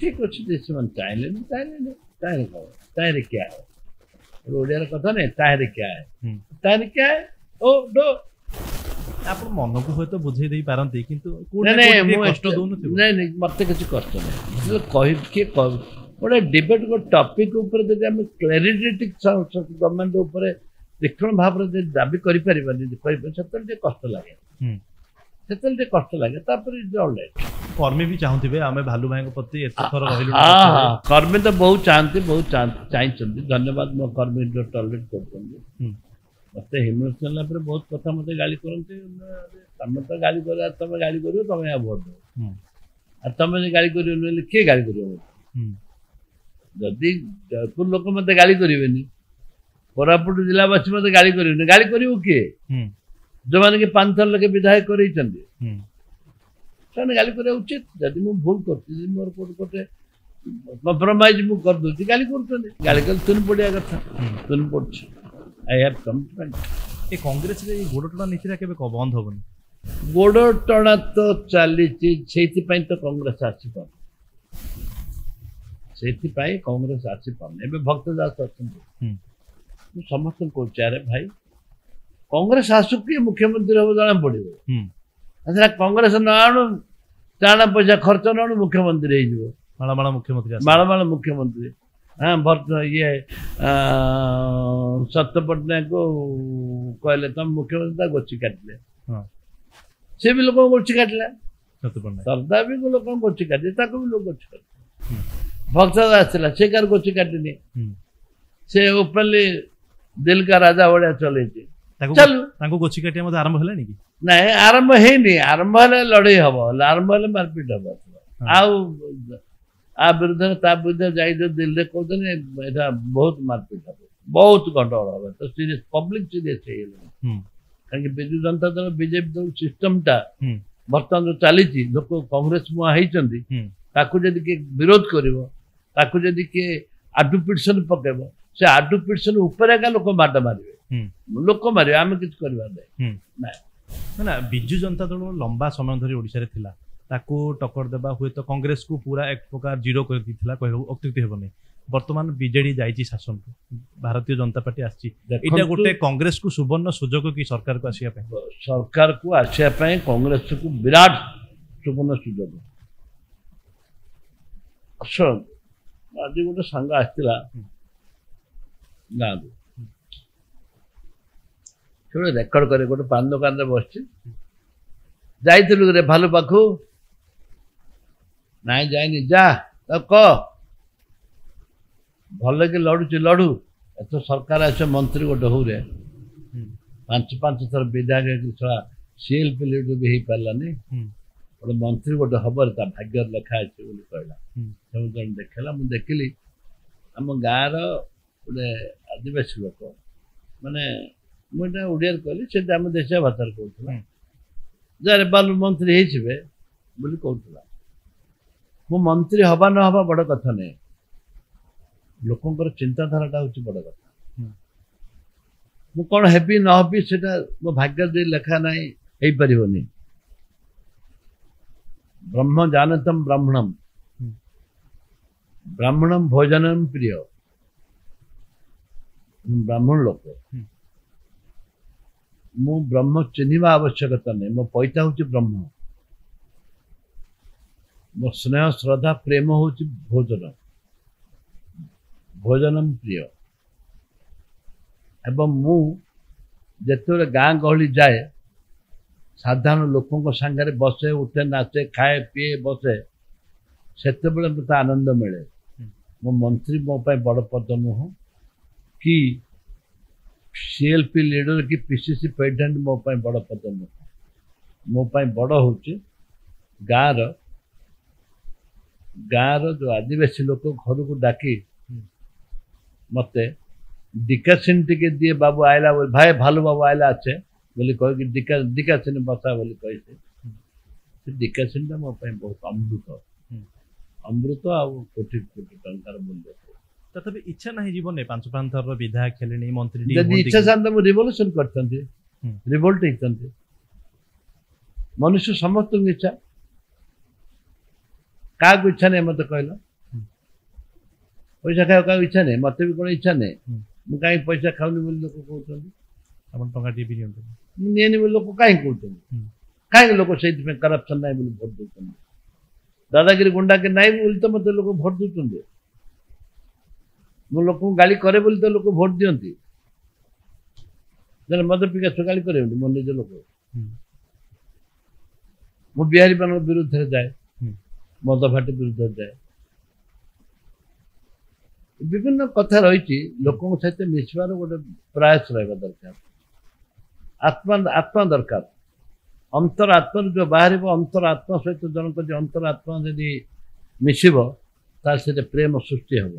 ठीक अच्छे देश मन चाहिए क्या है ओडिया कथा नहीं क्या है ओ डो आप मन को हयतो बुझे दे पारंती किंतु कष्ट नहीं मत किसी कष्ट नहीं कह किए गोटे डिबेट गोटे टॉपिक ऊपर यदि आम क्लारिटी गवर्नमेंट ऊपर तीक्ष्ण भाव दाबी कर कष्ट लगे से कष्ट लगे कर्मी भी चाहूथिबे आमे भालू भाई प्रति एत थर रहिलु कर्मी तो बहुत चाहते धन्यवाद मो कर्मी जो टॉलरेट कर मत इमोशनल बहुत कथा मत गाली करते तुम तो गाली कर तुम गाली कर तुम या भोट दो तुम गाली कर किए गाली कर जदि जयपुर लोक मत गाली करेनि कोरापुट जिलावासी मत गाली करेनि गाली करू किए जो मैंने कि 5 थर लगे विधायक कर गाली करा उचित जदि मु भूल कर मोर गोटे कम्प्रोमाइज मु कर दूसरी गाली कर गाली कर तुन पड़िया कथा तुन पड़ आई हैव कमिटमेंट ए कांग्रेस रे गोड़ टणा नीति केबे बंद होबनी गोड़ टणा तो चली तो कांग्रेस आसी कांग्रेस आसी पाने भक्त दास अच्छा समस्त कहे भाई कांग्रेस आसु किए मुख्यमंत्री हम जना पड़ो कांग्रेस न आणु चाणा पैसा खर्च न आणु मुख्यमंत्री हो माला मुख्यमंत्री हाँ भर्त ये सत्य पट्टनायक को कहले तुम मुख्यमंत्री गोची काटिले से भी लोग गोची काटिला सरदा भी लोग गोची काटे भी लोग गोची काटे भक्त आसला से कार गोची काटिनी से ओपनली दिल का राजा भाया चले चलू गोची काटिया मत आरंभ है कि नहीं आरंभ है नहीं आरंभ है लड़ई हम आरंभ है मारपीट हम आ विरुद्ध विरुद्ध जाए दिल्ली कहते बहुत मारपीट हम बहुत गंडगोल हम तो सीरीयस पब्लिक सीरीयस कहीं विजु जनता दल बीजेपी दल सिस्टमटा बर्तमान जो चली लोक कांग्रेस मुआ होती किए विरोध कर किए आडु पिटिशन पकेब से आडु पिटिशन उपर लोक माड मारे लोक मारे आम कि ना बिजु जनता दल लंबा समय धरी ओडिशा रे थिला ताकू टक्कर देबा हुए तो कांग्रेस को पूरा एक प्रकार जीरो कर दिथिला कहबो अत्युक्ति हेबनी वर्तमान बीजेडी जाईची शासन को भारतीय जनता पार्टी आछि एटा गोटे कांग्रेस को सुवर्ण सुजोग की सरकार को आसिया पे सरकार को आसिया पे कांग्रेस को विराट सुवर्ण सुजोग ଶୁଣ ଆଜି ଗୋଟେ ସାଙ୍ଗ ଆସିଥିଲା ଗାଁକୁ ସେ ଗୋଟେ ରେକର୍ଡ କରି ଗୋଟେ ପାନ ଦୋକାନରେ ବସିଛି ଯାଇଥିଲୁ ରେ ଭାଲୁ ପାଖକୁ ନାଇଁ ଯାଇନି ଯା ତାକୁ କହ ଭଲ କି ଲଢୁଛି ଲଢୁ ଏତ ସରକାର ଆସିବ ମନ୍ତ୍ରୀ ଗୋଟେ ହଉରେ ପାଞ୍ଚ ଥର ବିଧାୟକ ଛଡ଼ା ସିଏଲପି ଲିଡର ବି ହେଇପାରିଲାନି ଗୋଟେ ମନ୍ତ୍ରୀ ଗୋଟେ ହବରେ ତା ଭାଗ୍ୟରେ ଲେଖା ଅଛି ବୋଲି କହିଲା ସବୁ ଜଣେ ଦେଖେଇଲା ମୁଁ ଦେଖିଲି ଆମ ଗାଁର ଗୋଟେ ଆଦିବାସୀ ଲୋକ ମାନେ ମୁଁ ଏଇଟା ଓଡ଼ିଆରେ କହିଲି ସେ ଆମ ଦେଶିଆ ଭାଷାରେ କହୁଥିଲା ଯାରେ ବାଲୁ ମନ୍ତ୍ରୀ ହେଇଯିବେ ବୋଲି କହୁଥିଲା ମୁଁ ମନ୍ତ୍ରୀ ହବା ନ ହବା ବଡ଼ କଥା ନାହିଁ ଲୋକଙ୍କର ଚିନ୍ତାଧାରାଟା ହେଉଛି ବଡ଼ କଥା ମୁଁ କ'ଣ ହେବି ନ ହେବି ସେଟା ମୋ ଭାଗ୍ୟରେ ଦେଇ ଲେଖା ନାହିଁ ହେଇପାରିବନି ବ୍ରହ୍ମ ଜାନତମ୍ ବ୍ରାହ୍ମଣମ୍ ବ୍ରାହ୍ମଣମ୍ ଭୋଜନମ୍ ପ୍ରିୟ ବ୍ରାହ୍ମଣ ଲୋକ ମୁଁ ବ୍ରହ୍ମ ଚିହ୍ନିବା ଆବଶ୍ୟକତା ନାହିଁ ମୋ ପଇତା ହେଉଛି ବ୍ରହ୍ମ ମୋ ସ୍ନେହ ଶ୍ରଦ୍ଧା ପ୍ରେମ ହେଉଛି ଭୋଜନମ୍ ପ୍ରିୟ ଏବଂ ମୁଁ ଯେତେବେଳେ ଗାଁ ଗହଳି ଯାଏ ସାଧାରଣ ଲୋକଙ୍କ ସାଙ୍ଗରେ ବସେ ଉଠେ ନାଚେ ଖାଏ ପିଏ ବସେ ସେତେବେଳେ ମୋତେ ଆନନ୍ଦ ମିଳେ ମୋ ମନ୍ତ୍ରୀ ମୋ ପାଇଁ ବଡ଼ ପଦ ନୁହଁ କି ସିଏଲପି ଲିଡର କି ପିସିସି ପ୍ରେସିଡେଣ୍ଟ ମୋ ପାଇଁ ବଡ଼ ପଦ ନୁହଁ ମୋ ପାଇଁ ବଡ଼ ହେଉଛି ଗାଁର ଯେଉଁ ଆଦିବାସୀ ଲୋକ ଘରକୁ ଡାକି ମୋତେ डिकासिन टिके दिए बाबू आयला बोले भाई भालू बाबू आयला अच्छे बोली कह डिकासिन बसा बोली कही डिकासिन मो बहुत अमृत आ कोटी कोटी टंकार मूल्य तथापि इच्छा नहीं जीवन में 5 थर विधायक खेले मंत्री यदि इच्छा था मुझे रिवोल्यूशन करते रिवोल्ट होते मनुष्य समस्त इच्छा क्या इच्छा नहीं मत कहल पैसा खाया क्या इच्छा नहीं मत भी कौन इच्छा नहीं ମୁଁ କାହିଁ ପଇସା ଖାଉନି ବୋଲି ଲୋକ କହୁଛନ୍ତି ଆପଣ ଟଙ୍କା ଟିକେ ବି ନିଅନ୍ତୁ ମୁଁ ନିଏନି ବୋଲି ଲୋକ କାହିଁ କହୁଛନ୍ତି କାହିଁକି ଲୋକ ସେଇଥିପାଇଁ କରପ୍ସନ୍ ନାହିଁ ବୋଲି ଭୋଟ ଦେଉଛନ୍ତି ଦାଦାଗିରି ଗୁଣ୍ଡାଗିରି ନାହିଁ ବୋଲି ତ ମୋତେ ଲୋକ ଭୋଟ ଦେଉଛନ୍ତି ମୁଁ ଲୋକଙ୍କୁ ଗାଳି କରେ ବୋଲି ତ ଲୋକ ଭୋଟ ଦିଅନ୍ତି ଜଣେ ମଦ ପିକା ଗାଳି କରେନି ମୋ ନିଜ ଲୋକ ମୁଁ ବିହାରୀମାନଙ୍କ ବିରୁଦ୍ଧରେ ଯାଏ ମଦ ଭାଟି ବିରୁଦ୍ଧରେ ଯାଏ विभिन्न कथा रही लोकों सहित मिसबार गोटे प्रयास रहा दरकार आत्मा दरकार अंतर आत्मा जो बाहर अंतर आत्मा सहित जनक अंतर आत्मा जदि मिसब से प्रेम सृष्टि हम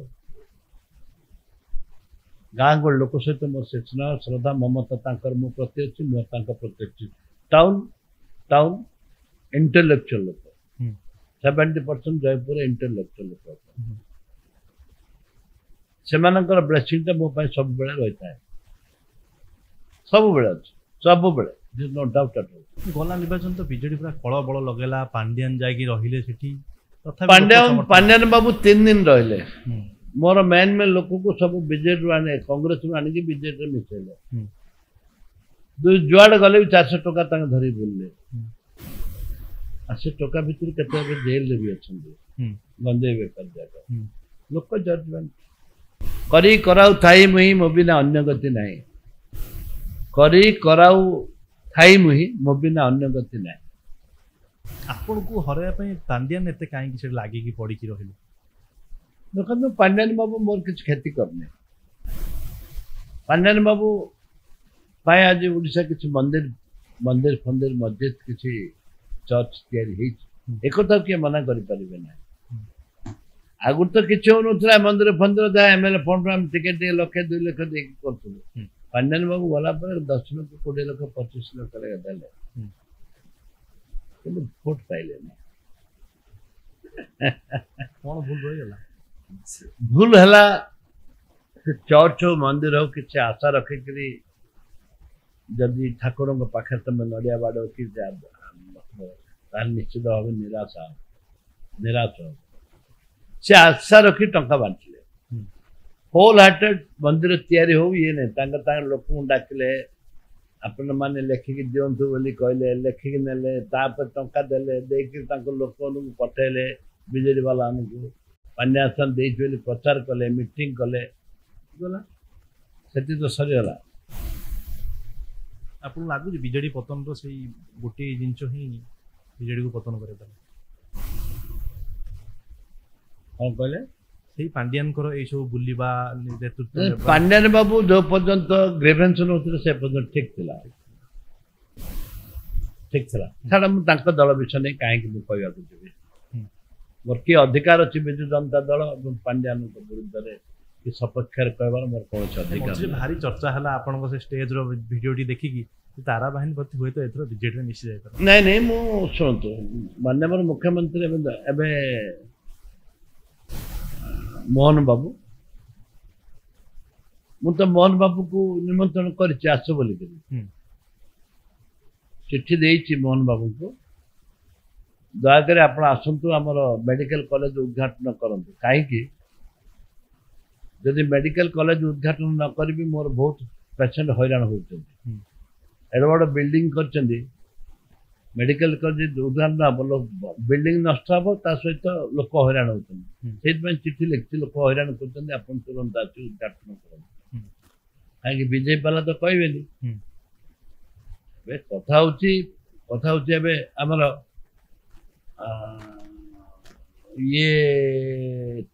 गाँ गहली लोक सहित मोर से स्नेह श्रद्धा ममता मो प्रति अच्छी मोर प्रति अच्छी टाउन टाउन इंटेलेक्चुअल लोक 70% जयपुर इंटेलेक्चुअल लोक सेमानकर ब्लेसिंग मो सब बेले रही है सब बेले अच्छे सब बेले नो डाउट एट ऑल गला निर्वाचन तो बीजेडी पूरा कळ बळ लगेला पांड्यान जाई रहिले सेठी पांड्यान बाबू 3 दिन रहिले मोर मेन लोक को सब बीजेडी आने कांग्रेस आने बीजेडी मिसेले जुआड़ गले भी 400 टका धरी बुलले से टका भितर केते जेल भी अच्छा गंजे बेपार जागा लोक जजमेंट करी कराऊ थाई मुही मो बिना अन्य गति नहीं करी कराऊ थाई मुही मो बिना अन्य गति नहीं आपन को हरया पई पांड्यान एते काहे कि से लागी कि पड़ी कि रहिले देखो पांड्यान बाबू मोर किछ खेती करने पांड्यान बाबू पाए आज ओडिशा किछ मंदिर मंदिर फंदिर मस्जिद किछ चर्च तैयारी हे एक तो के मना करि परिबे ना आगुर तो किसी हो मंदिर फंदिर जहाँ MLA fund ticket 1 lakh 2 lakh देख कर पांड्यान बाबू गला 10 लाख 20 लाख 25 लाख देले भोट पाइले कौन भूल रही भूल है चर्च हो मंदिर हो किसी आशा रखिक जदि ठाकुर पाखे तुम नड़िया बाड़ कि निश्चित भाव निराशा निराश से आशा रखी टंका बांटिले होल हार्टेड मंदिर तैयारी हो ये नहीं लोक डाकिले आपण मैंने लेखिकी दिंतु बोली कहले लेखिकी नेले तापर टंका देले देकी लोक पठेले बीजेडी वाला को पांड्या आसन देई प्रचार कले मीटिंग कले गला सेति तो सरीगला आपको लगुच बीजेडी पतन से गोटे जिनस ही बीजेडी को पतन कर कौन कहले से पांड्यान सब बुलवा नेतृत्व पांड्यान बाबू जो पर्यंत ग्रेभेन्स नौते से पर्यंत ठीक थिला छाड़ा मुझे दल विषय नहीं कहीं कहवा जी मोर किए अधिकार अच्छी विजु जनता दल और पांड्यान विरुद्ध कि सपक्ष कहबार मोर कौन अधिकार भारी चर्चा है आपण से स्टेज वीडियो देखिकी तारा बाहिनी प्रति हुए तो एथर बीजेडी में मिसी जाए नहीं नहीं मु शुणु माननीय मोर मुख्यमंत्री एबे मोहन बाबू मु तो मोहन बाबू को निमंत्रण कर आस बोल चिट्ठी देइछि मोहन बाबू को दयाकर आप आसतु आमर मेडिकल कॉलेज उद्घाटन करंतु कहीं जदि मेडिकल कॉलेज उद्घाटन न करी मोर बहुत पेशेंट हैरान होती एड बड़ बिल्डिंग कर मेडिकल कॉलेज उद्घाटन हम बिल्डिंग नष्ट हम सहित लोक हैरान होती चिट्ठी लिखी लोक हैरान कर तुरंत आस उद्घाटन कर कहीं बीजेपी वाला तो कहबेनि कथा आमर ये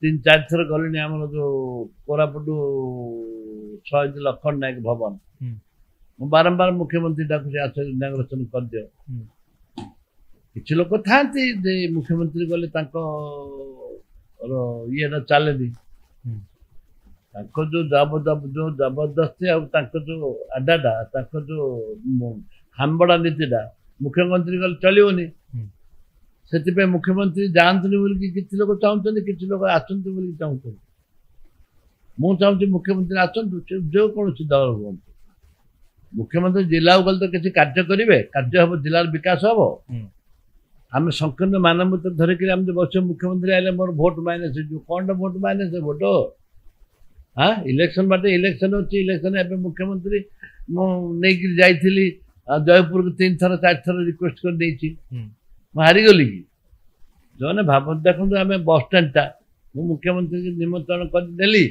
3-4 थर गले आम जो कोरापुटू शहीद लखन नायक भवन मु बारंबार मुख्यमंत्री डाकुचे आस इनाग्रेशन कर दियो किसी लोग था मुख्यमंत्री गले ये चले जो जबरदस्ती जो आडाटा जो हामबड़ा नीतिटा मुख्यमंत्री गले चलोनी से मुख्यमंत्री जातुनि बोलिकी किसी लोग चाहते किसी लोग आसतु बोलिकी चाहते मु चाहूँ मुख्यमंत्री आसतु जो कौन दल हूँ मुख्यमंत्री जिला गले तो किसी कार्य करेंगे कार्य हम जिलार विकास हम आम संकीर्ण मानव धरिक बस मुख्यमंत्री आए मोर भोट माइनस कौन भोट माइनस भोट हाँ इलेक्शन बाटे इलेक्शन अच्छी इलेक्शन एवं मुख्यमंत्री मुझे जाइली जयपुर को 3 थर 4 थर रिक्वेस्ट कर हारीगली कि जो मैंने भाव देखो आम बस स्टाण्डटा मु मुख्यमंत्री निमंत्रण करदेली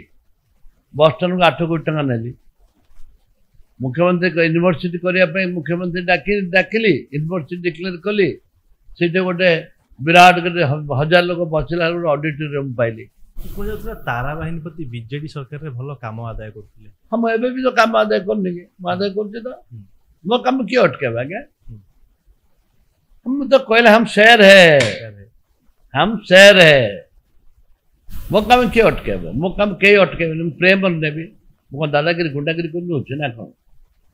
बस स्टाण्ड को 8 कोटी टका नेली मुख्यमंत्री यूनिवर्सिटी करने मुख्यमंत्री डाकिली यूनिवर्सिटी डिक्लेयर कली से गोटे विराट गोटे 1000 लोग बसला गोटे ऑडिटोरियम पाइली तारा बाहिनी प्रति बीजेडी सरकार भल काम आदाय करते हम एवं भी तो काम आदाय करनी आदाय कर मो काम किए अटकेबा क्या हम तो कहले हम शेर है मो काम किए अटकेब मो काम कई अटकेब प्रेम नेबी मो दादागिरी गुंडागिरी कर ना कौन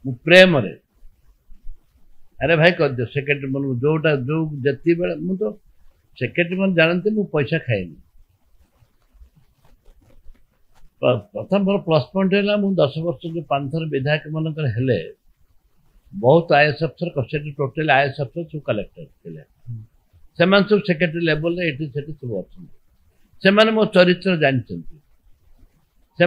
मु प्रेम अरे भाई कर दियो सेक्रेटरी मन जोटा जो जति बेले मु तो सेक्रेटरी मन जानते मु पैसा खाएनी प्रथम मोर प्लस पॉइंट है 10 वर्ष जो 5 थर विधायक मनकर हेले बहुत आईएएस अफसर कस्टडी टोटल आईएएस अफसर सब कलेक्टर थे से सब सेक्रेटरी लेवल सब अच्छा मो चरित्र जानते से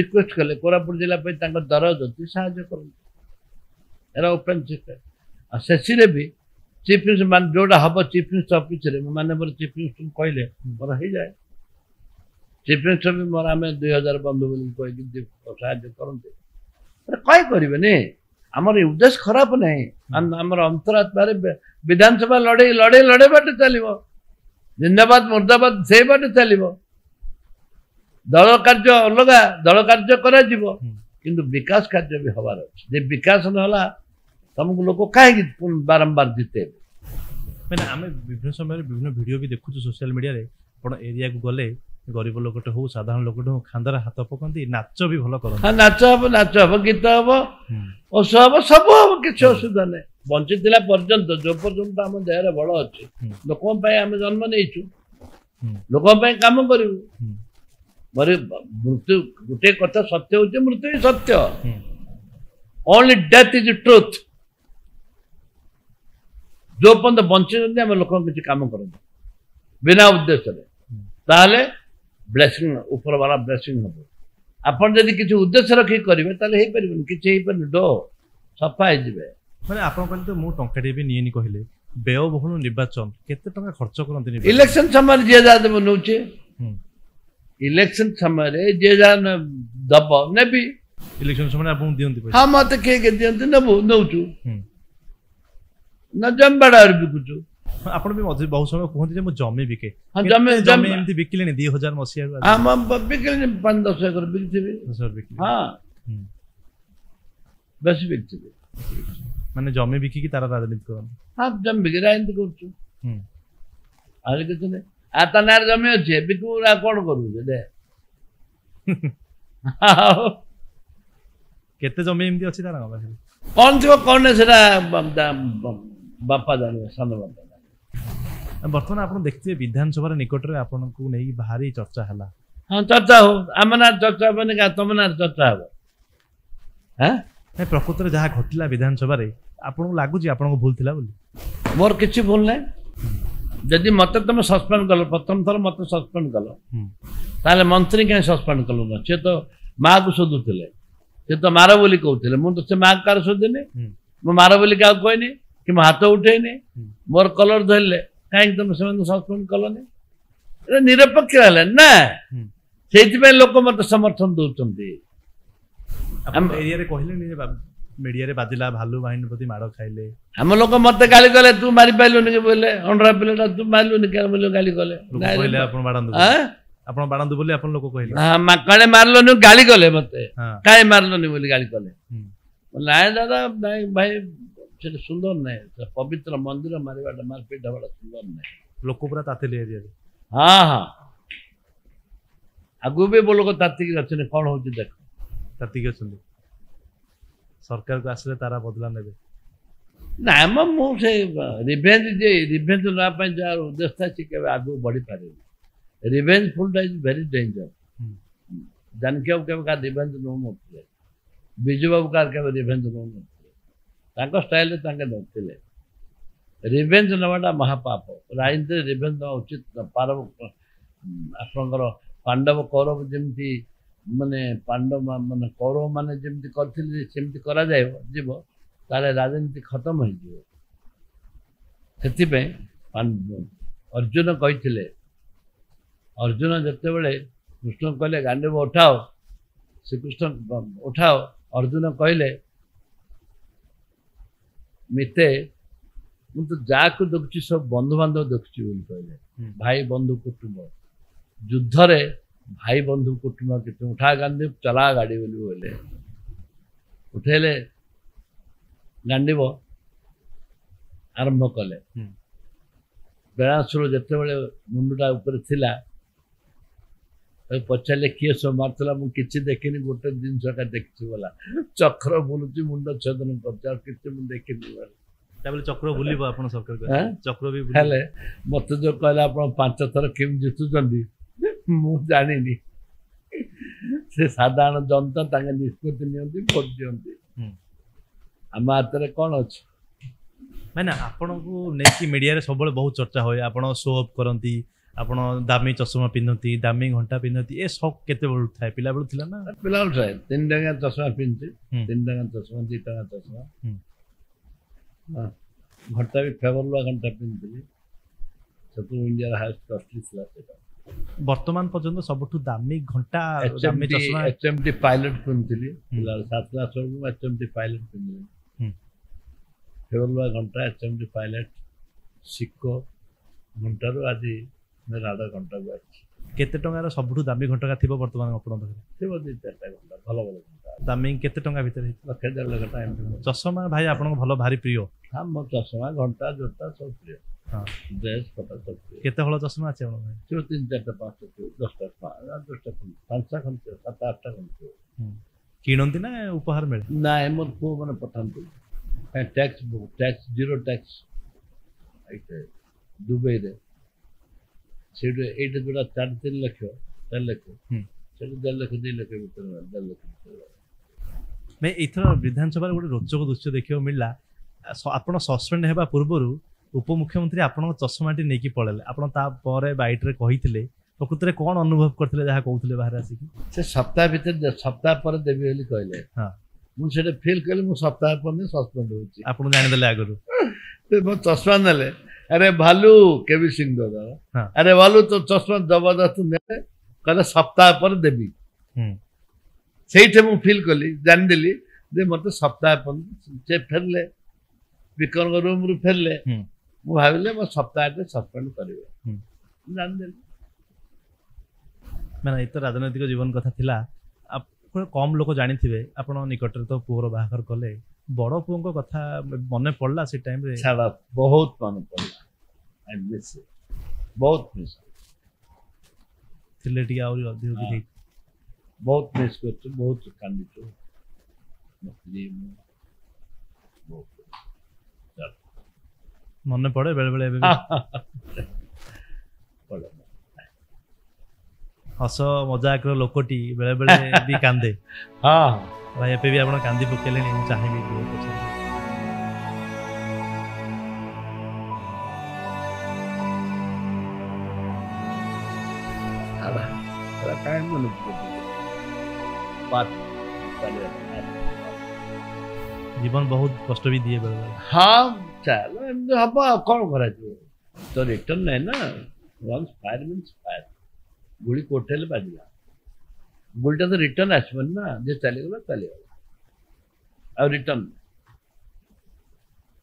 रिक्वेस्ट कले कोरापुट जिला दरज अच्छी साहय कर ओपन सिक्रेट से भी चीफ मिनिस्टर मान जोड़ा हम चीफ मिनिस्टर ऑफिस माने मोर चीफ मिनिस्टर कहले मोर हो जाए चीफ मिनिस्टर भी मोर आम 2000 बंधु बोली साहय करते कहीं करें आमर उद्देश्य खराब नहीं आमर अंतरात्मा विधानसभा लड़े लड़े लड़े बाटे चलो जिंदाबाद मुर्दाबाद से बाटे चलो दल कार्य अलग दल कार्य करा किंतु विकास कार्य भी हबार अच्छे विकास नाला तुमको लोग कहीं बारंबार जिते मैंने आम विभिन्न समय विभिन्न वीडियो भी देखु सोशल मीडिया रे आपण एरिया को गले गरीब लोकटे हो साधारण लोकटे हो खांदार हाथ पकती नाच भी भल कर नाच हम गीत हम ओष हम सब हम किसी असुविधा नहीं बंची पर्यंत जो पर्यंत आम देह बल अच्छे लोक आम जन्म नहीं लोक कम करूँ मृत्यु गोटे कथा सत्य हूँ मृत्यु ही सत्य ओनली डेथ इज ट्रुथ जो पर्यंत बंची आम लोक किसी कम कर बिना उद्देश्य ताले ब्लेसिंग ऊपर वाला ब्लेसिंग हम आपन जदि किसी उद्देश्य रखी करेंगे ताले हे परिबन किछि हे पर डो सफा हे जिवे माने आपन कहले तो मु टंकाटे भी नियनि कहले व्ययबहुल निर्वाचन केते टंका खर्च करंती इलेक्शन समय जे जा देबो नउचे इलेक्शन समय जे जान दब नेबी इलेक्शन समय आपको दियंती पैसा हाँ मत के दियंती नबु नौचु हम्म। न जमबाड़ा बिकुचु ଆପଣ ବି ମଝିରେ ବହୁତ ସମୟ କୁହନ୍ତି ଯେ ମୁଁ ଜମି ବିକେ ହଁ କେତେ ଜମି ଜମି ଏମିତି ବିକିଲେଣି 2000 ମସିହାରୁ ଆଜି? हम बिकले 5-10 एकड़ बिकथिबे ସର ବିକିଲେ। हाँ ହୁଁ। बेसी बिकथिबे ମାନେ ଜମି ବିକିକି ତାର ରାଜନୀତି କରନ୍ତି। हाँ जम बिक राजनीति करछु ହୁଁ। आले किछ ने आ तनार जमी अछि बिकु आ कोन करू दे କେତେ ଜମି ଏମିତି ଅଛି ତାର ପାଖରେ? कौन थियो कौन सेटा बापा जाने सान बापा ବର୍ତ୍ତମାନ ଆପଣ ଦେଖିଥିବେ ବିଧାନସଭାର ନିକଟରେ ଆପଣଙ୍କୁ ନେଇକି ଭାରି ଚର୍ଚ୍ଚା ହେଲା। हाँ चर्चा हो आमनार चर्चा बने का तमनार चर्चा हो हाँ ନାଇଁ, ପ୍ରକୃତରେ ଯାହା ଘଟିଲା ବିଧାନସଭାରେ ଆପଣଙ୍କୁ ଲାଗୁଛି ଆପଣଙ୍କୁ ଭୁଲ ଥିଲା ବୋଲି? मोर किछि भूल नै जदि मत तुम सस्पेंड कल प्रथम थर मत सस्पेंड कल ହୁଁ। ताले मंत्री कहीं सस्पेंड कल न से तो माँ को शोधुले से तो मार बोली कहते मुझे तो से माँ कार शोधिनी ହୁଁ। मो मार बोली क्या कहनी कि मो हाथ उठेनी मोर कलर धरले कहीं तुम से सस्पेंड कलनी निरपेक्ष है ना ହୁଁ। से लोक मत समर्थन दौरान ଆପଣ ଏରିଆରେ କହିଲେନି ଯେ ମିଡିଆରେ ବାଜିଲା ଭାଲୁ ବାହିନୀ ପ୍ରତି ମାଡ଼ ଖାଇଲେ। हम लोग मत गाली कले तू मारी पाइलुनि कि बोले अंडरा पिलेटा तू मारलुनि क्या बोले गाली कले ଲୋକ କହିଲେ ଆପଣ ବାଡ଼ାନ୍ତୁ ବୋଲି। हाँ ଆପଣ ବାଡ଼ାନ୍ତୁ ବୋଲି ଆପଣ ଲୋକ କହିଲେ। କାଳେ ମାରଲନି ଗାଳି କଲେ ମତେ ହଁ। କାହିଁ ମାରଲନି ବୋଲି ଗାଳି କଲେ ହୁଁ। ନାଇଁ ଦାଦା ନାଇଁ ଭାଇ ସେଟା ସୁନ୍ଦର ନାହିଁ ସେ ପବିତ୍ର ମନ୍ଦିର ମାରିବାଟା ମାରପିଟ ହେବାଟା ସୁନ୍ଦର ନାହିଁ ଲୋକ ପୁରା ତାତିଲେ ଏରିଆରେ। ହଁ ହଁ ଆଗକୁ ବି ଲୋକ ତାତିକି ଅଛନ୍ତି କଣ ହଉଛି ଦେଖ ତାତିକି ଅଛନ୍ତି। ସରକାରକୁ ଆସିଲେ ତାରା ବଦଲା ନେବେ। ନାଇଁ ମ ମୁଁ ସେ ରିଭେଞ୍ଜ ନେବା ପାଇଁ ଯାହାର ଉଦ୍ଦେଶ୍ୟ ଥାଏ ସେ କେବେ ଆଗକୁ ବଢିପାରିବ ରିଭେଞ୍ଜ ଫୁଲଟା ଇଜ ଭେରି ଡେଞ୍ଜର ହୁଁ। ଜାନକୀ ବାବୁ କେବେ କାହା ରିଭେଞ୍ଜ ନେଉନଥିଲେ ବିଜୁ ବାବୁ କାହାର କେବେ ରିଭେଞ୍ଜ ନେଉନଥିଲେ ତାଙ୍କ ଷ୍ଟାଇଲରେ ତାଙ୍କେ ନେଉଥିଲେ ରିଭେଞ୍ଜ ନେବାଟା ମହାପାପ ରାଜନୀତିରେ ରିଭେଞ୍ଜ ନେବା ଉଚିତ ଆପଣଙ୍କର ପାଣ୍ଡବ କୌରବ ଯେମିତି ମାନେ ମାନେ କୌରବ ମାନେ ଯେମିତି କରିଥିଲେ ସେମିତି କରାଯାଏ ଯିବ ତାହେଲେ ରାଜନୀତି ଖତମ ହେଇଯିବ ସେଥିପାଇଁ ଅର୍ଜୁନ କହିଥିଲେ ଅର୍ଜୁନ ଯେତେବେଳେ କୃଷ୍ଣ କହିଲେ ଗାଣ୍ଡୀବ ଉଠାଅ ଶ୍ରୀକୃଷ୍ଣ ଉଠାଅ ଅର୍ଜୁନ କହିଲେ ମିତେ ମୁଁ ତ ଯାହାକୁ ଦେଖୁଛି ସବୁ ବନ୍ଧୁବାନ୍ଧବ ଦେଖୁଛି ବୋଲି କହିଲେ ଭାଇ ବନ୍ଧୁ କୁଟୁମ୍ବ ଯୁଦ୍ଧରେ ଭାଇ ବନ୍ଧୁ କୁଟୁମ୍ବ କେତେ ଉଠା ଗାଣ୍ଡୀ ଚଲା ଗାଡ଼ି ବୋଲି କହିଲେ ଉଠେଇଲେ ଗାଣ୍ଡୀବ ଆରମ୍ଭ କଲେ ବେଣାସୁର ଯେତେବେଳେ ମୁଣ୍ଡଟା ଉପରେ ଥିଲା ପଚାରିଲେ କିଏ ସବୁ ମାରୁଥିଲା ମୁଁ କିଛି ଦେଖିନି ଗୋଟେ ଜିନିଷଟା ଦେଖିଛି ବୋଲା ଚକ୍ର ବୁଲୁଛି ମୁଣ୍ଡ ଛେଦନ କରୁଛି ଆଉ କିଛି ମୁଁ ଦେଖିନି ତାପରେ ଚକ୍ର ବୁଲିବ ଆପଣ ସରକାର ଚକ୍ର ବି ହେଲେ ମତେ ଯୋଉ କହିଲେ ଆପଣ 5 ଥର କେମିତି ଜିତୁଛନ୍ତି ମୁଁ ଜାଣିନି ସେ ସାଧାରଣ ଜନତା ତାଙ୍କ ନିଷ୍ପତ୍ତି ନିଅନ୍ତି ଭୋଟ ଦିଅନ୍ତି ଆମ ହାତରେ କ'ଣ ଅଛି ମାନେ ଆପଣଙ୍କୁ ନେଇକି ମିଡିଆରେ ସବୁବେଳେ ବହୁତ ଚର୍ଚ୍ଚା ହୁଏ ଆପଣ ଶୋ ଅପ୍ କରନ୍ତି ଆପଣ ଦାମୀ ଚଷମା ପିନ୍ଧନ୍ତି ଦାମୀ ଘଣ୍ଟା ପିନ୍ଧନ୍ତି ଏ ସକ୍ କେତେବେଳୁ ଥାଏ ପିଲାବେଳୁ ଥିଲା ନା ପିଲାବେଳୁ ଥାଏ 3 ଟଙ୍କା ଚଷମା ପିନ୍ଧୁଛି 3 ଟଙ୍କା ଚଷମା 2 ଟଙ୍କା ଚଷମା ଘଣ୍ଟା ବି ଫେବରଲୁଆ ଘଣ୍ଟା ପିନ୍ଧୁଥିଲି ସେତେବେଳେ ଇଣ୍ଡିଆର ହାଏଷ୍ଟ କଷ୍ଟଲି ଥିଲା ସେଟା ବର୍ତ୍ତମାନ ପର୍ଯ୍ୟନ୍ତ ସବୁଠୁ ଦାମୀ ଘଣ୍ଟା ଦାମୀ ଚଷମା HMT ପାଇଲଟ ପିନ୍ଧୁଥିଲି ପିଲାବେଳେ 7 କ୍ଲାସ୍ ବେଳକୁ ମୁଁ HMT ପାଇଲଟ ପିନ୍ଧିଲି ଫେବରଲୁଆ ଘଣ୍ଟା HMT ପାଇଲଟ ସିକୋ ଘଣ୍ଟାରୁ ଆଜି ରାଡ ଘଣ୍ଟାକୁ ଆସିଛି କେତେ ଟଙ୍କାର ସବୁଠୁ ଦାମୀ ଘଣ୍ଟା ଥିବ ବର୍ତ୍ତମାନ ଆପଣଙ୍କ ପାଖରେ ଥିବ 2-4ଟା ଘଣ୍ଟା ଭଲ ଭଲ ଘଣ୍ଟା ଦାମୀ କେତେ ଟଙ୍କା ଭିତରେ ହେଇଥିବ 1,000 ଟଙ୍କା ଏମିତି ଚଷମା ଭାଇ ଆପଣଙ୍କ ଭଲ ଭାରି ପ୍ରିୟ ହଁ ମୋ ଚଷମା ଘଣ୍ଟା ଜୋତା ସବୁ ପ୍ରିୟ ହଁ ଡ୍ରେସ୍ ପଟା ସବୁ ପ୍ରିୟ କେତେ ହଳ ଚଷମା ଅଛି ଆପଣଙ୍କ ଭାଇ ଥିବ 3-4ଟା 5ଟା ଥିବ 10ଟା 5ଟା ଖଣ୍ଡେ 7-8ଟା ଖଣ୍ଡେ ଥିବ କିଣନ୍ତି ନା ଉପହାର ମିଳେ ନାଇଁ ମୋର ପୁଅ ମାନେ ପଠାନ୍ତି ଟ୍ୟାକ୍ସ ଜିରୋ ଟ୍ୟାକ୍ସ ଏଇଟା ଦୁବାଇରେ ସେଇଠୁ ଏଇଟା ଯୋଉଟା 4-3 ଲକ୍ଷ 4 ଲକ୍ଷ ସେଠୁ 1.5 ଲକ୍ଷ 2 ଲକ୍ଷ ଭିତରେ 1.5 ଲକ୍ଷ ଭିତରେ ଭାଇ ଏଥର ବିଧାନସଭାରେ ଗୋଟେ ରୋଚକ ଦୃଶ୍ୟ ଦେଖିବାକୁ ମିଳିଲା ଆପଣ ସସ୍ପେଣ୍ଡ ହେବା ପୂର୍ବରୁ ଉପମୁଖ୍ୟମନ୍ତ୍ରୀ ଆପଣଙ୍କ ଚଷମାଟି ନେଇକି ପଳେଇଲେ ଆପଣ ତାପରେ ବାଇଟରେ କହିଥିଲେ ପ୍ରକୃତରେ କ'ଣ ଅନୁଭବ କରିଥିଲେ ଯାହା କହୁଥିଲେ ବାହାରେ ଆସିକି ସେ ସପ୍ତାହ ଭିତରେ ସପ୍ତାହ ପରେ ଦେବି ବୋଲି କହିଲେ ମୁଁ ସେଟା ଫିଲ୍ କଲି ମୁଁ ସପ୍ତାହ ପରେ ସସ୍ପେଣ୍ଡ ହେଉଛି ଆପଣ ଜାଣିଦେଲେ ଆଗରୁ ମୋ ଚଷମା ନେଲେ अरे भालू केवी सिंह दादा अरे भालू तो चश्मा जबरदस्त ने कहला सप्ताह पर देवी हम्म से मुझे फिल कली जानीदेली जे मत सप्ताह पर से फेरले विक्रम रूम रु फेरले हम्म ମୁଁ ଭାବିଲେ ମୋ ସପ୍ତାହଟେ ସସ୍ପେଣ୍ଡ କରିବେ ହୁଁ। ଜାଣିଦେଲି ମାନେ ଏଇ ତ ରାଜନୈତିକ ଜୀବନ କଥା ଥିଲା। ଆପଣ କମ୍ ଲୋକ ଜାଣିଥିବେ ଆପଣ ନିକଟରେ ତ ପୁଅର ବାହାଘର କଲେ ବଡ଼ ପୁଅଙ୍କ କଥା ମନେ ପଡ଼ିଲା ସେ ଟାଇମରେ? ଛାଡ଼ ବହୁତ ମନେ ପଡ଼ିଲା ଆଇ ମିସ୍ ବହୁତ ମିସ୍ ଥିଲେ ଟିକେ ଆହୁରି ଅଧିକ ବି ହେଇ ବହୁତ ମିସ୍ କରୁଛୁ ବହୁତ କାନ୍ଦିଛୁ ବହୁତ ମନେ ପଡ଼େ ବେଳେ ବେଳେ ଏବେ ବି? ପଡ଼େ ହସ ମଜାକର ଲୋକଟି ବେଳେ ବେଳେ ବି କାନ୍ଦେ। ହଁ ଭାଇ ଏବେ ବି ଆପଣ କାନ୍ଦି ପକେଇଲେଣି ମୁଁ ଚାହିଁବି ଟିକେ ପଚାରିବି। କାହିଁ ମନେ ଜୀବନ ବହୁତ କଷ୍ଟ ବି ଦିଏ ବେଳେ ବେଳେ। ହଁ ଚାଲ ଏମିତି ହବ ଆଉ କ'ଣ କରାଯିବ ତ ରିଟର୍ନ ନାହିଁ ନା ୱାନ୍ସ ଫାୟାର ମିନ୍ସ ଫାୟାର ଗୁଳି କୋଉଠି ହେଲେ ବାଜିଲା ଗୁଳିଟା ତ ରିଟର୍ନ ଆସିବନି ନା ଯେ ଚାଲିଗଲା ଚାଲିଗଲା ଆଉ ରିଟର୍ନ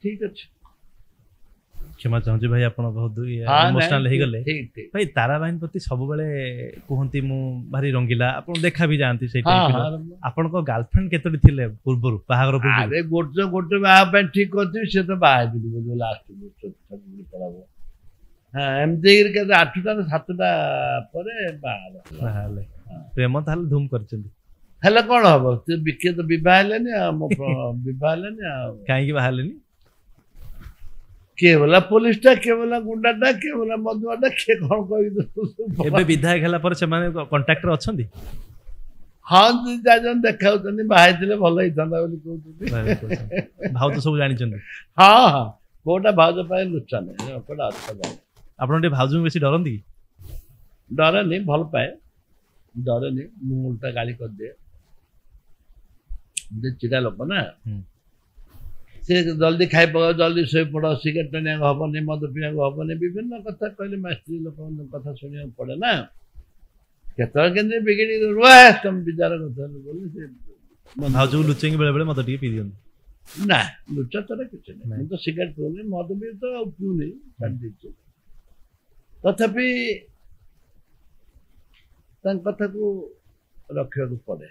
ଠିକ ଅଛି। କ୍ଷମା ଚାହୁଁଛି ଭାଇ ଆପଣ ବହୁତ ଇମୋସନାଲ ହେଇଗଲେ। ଠିକ ଠିକ ଭାଇ ତାରାବାହିନୀ ପ୍ରତି ସବୁବେଳେ କୁହନ୍ତି ମୁଁ ଭାରି ରଙ୍ଗିଲା ଆପଣ ଦେଖା ବି ଯାଆନ୍ତି ସେଇ ହଁ ଟାଇପର। ହଁ ଆପଣଙ୍କ ଗାର୍ଲଫ୍ରେଣ୍ଡ କେତୋଟି ଥିଲେ ପୂର୍ବରୁ ବାହାଘର ପୂର୍ବରୁ? ଆରେ ଗୋଟେ ବାହା ପାଇଁ ଠିକ କରିଥିବି ସେ ତ ବାହା ହେଇଯିବ ଲାଷ୍ଟ ପଳାବ ହଁ ଏମିତି କେତେ 8ଟା ନା 7ଟା ପରେ ବାହା ବାହାହେଲେ ପ୍ରେମ ତାହେଲେ ଧୁମ କରିଛନ୍ତି। ହେଲେ କ'ଣ ହବ ସେ କିଏ ତ ବିବାହ ହେଲେନି ଆଉ ମୋ ବିବାହ ହେଲେନି ଆଉ କାହିଁକି ବାହାହେଲେନି? କିଏ ବୋଲା ପୋଲିସଟା କିଏ ବୋଲା ଗୁଣ୍ଡାଟା କିଏ ବୋଲା ମଦୁଆଟା କିଏ କ'ଣ କହିବି ଏବେ ବିଧାୟକ ହେଲା ପରେ ସେମାନେ କଣ୍ଟାକ୍ଟରେ ଅଛନ୍ତି? ହଁ 2-4 ଜଣ ଦେଖାଉଛନ୍ତି ବାହା ହେଇଥିଲେ ଭଲ ହେଇଥାନ୍ତା ବୋଲି କହୁଛନ୍ତି। ଭାଉଜ ସବୁ ଜାଣିଛନ୍ତି? ହଁ ହଁ କୋଉଟା ଭାଉଜ ପାଇଁ ଲୁଚା ନାହିଁ କୋଉଟା ଅର୍ଥ ନାହିଁ। ଆପଣ ଟିକେ ଭାଉଜଙ୍କୁ ବେଶୀ ଡରନ୍ତି କି? ଡରେନି ଭଲ ପାଏ ଡରେନି ମୁଁ ଉଲ୍ଟା ଗାଳି କରିଦିଏ ଚିଡ଼ା ଲୋକ ନା ସେ ଜଲ୍ଦି ଖାଇ ପକାଅ ଜଲ୍ଦି ଶୋଇପଡ଼ ସିଗାରେଟ ଟାଣିବାକୁ ହବନି ମଦ ପିଇବାକୁ ହବନି ବିଭିନ୍ନ କଥା କହିଲେ ସ୍ତ୍ରୀ ଲୋକଙ୍କ କଥା ଶୁଣିବାକୁ ପଡ଼େ ନା କେତେବେଳେ କେମିତି ବିଗିଡ଼ି ରୁହ ତମେ ବିଚାର କଥା ବୋଲି ସେ ଭାଉଜକୁ ଲୁଚେଇକି ବେଳେ ବେଳେ ମଦ ଟିକେ ପିଇ ଦିଅନ୍ତି? ନା ଲୁଚା ତର କିଛି ନାହିଁ ମୁଁ ତ ସିଗାରେଟ ପିଉନି ମଦ ବି ତ ଆଉ ପିଉନି ଛାଡ଼ି ଦେଇଛି ତଥାପି ତାଙ୍କ କଥାକୁ ରଖିବାକୁ ପଡ଼େ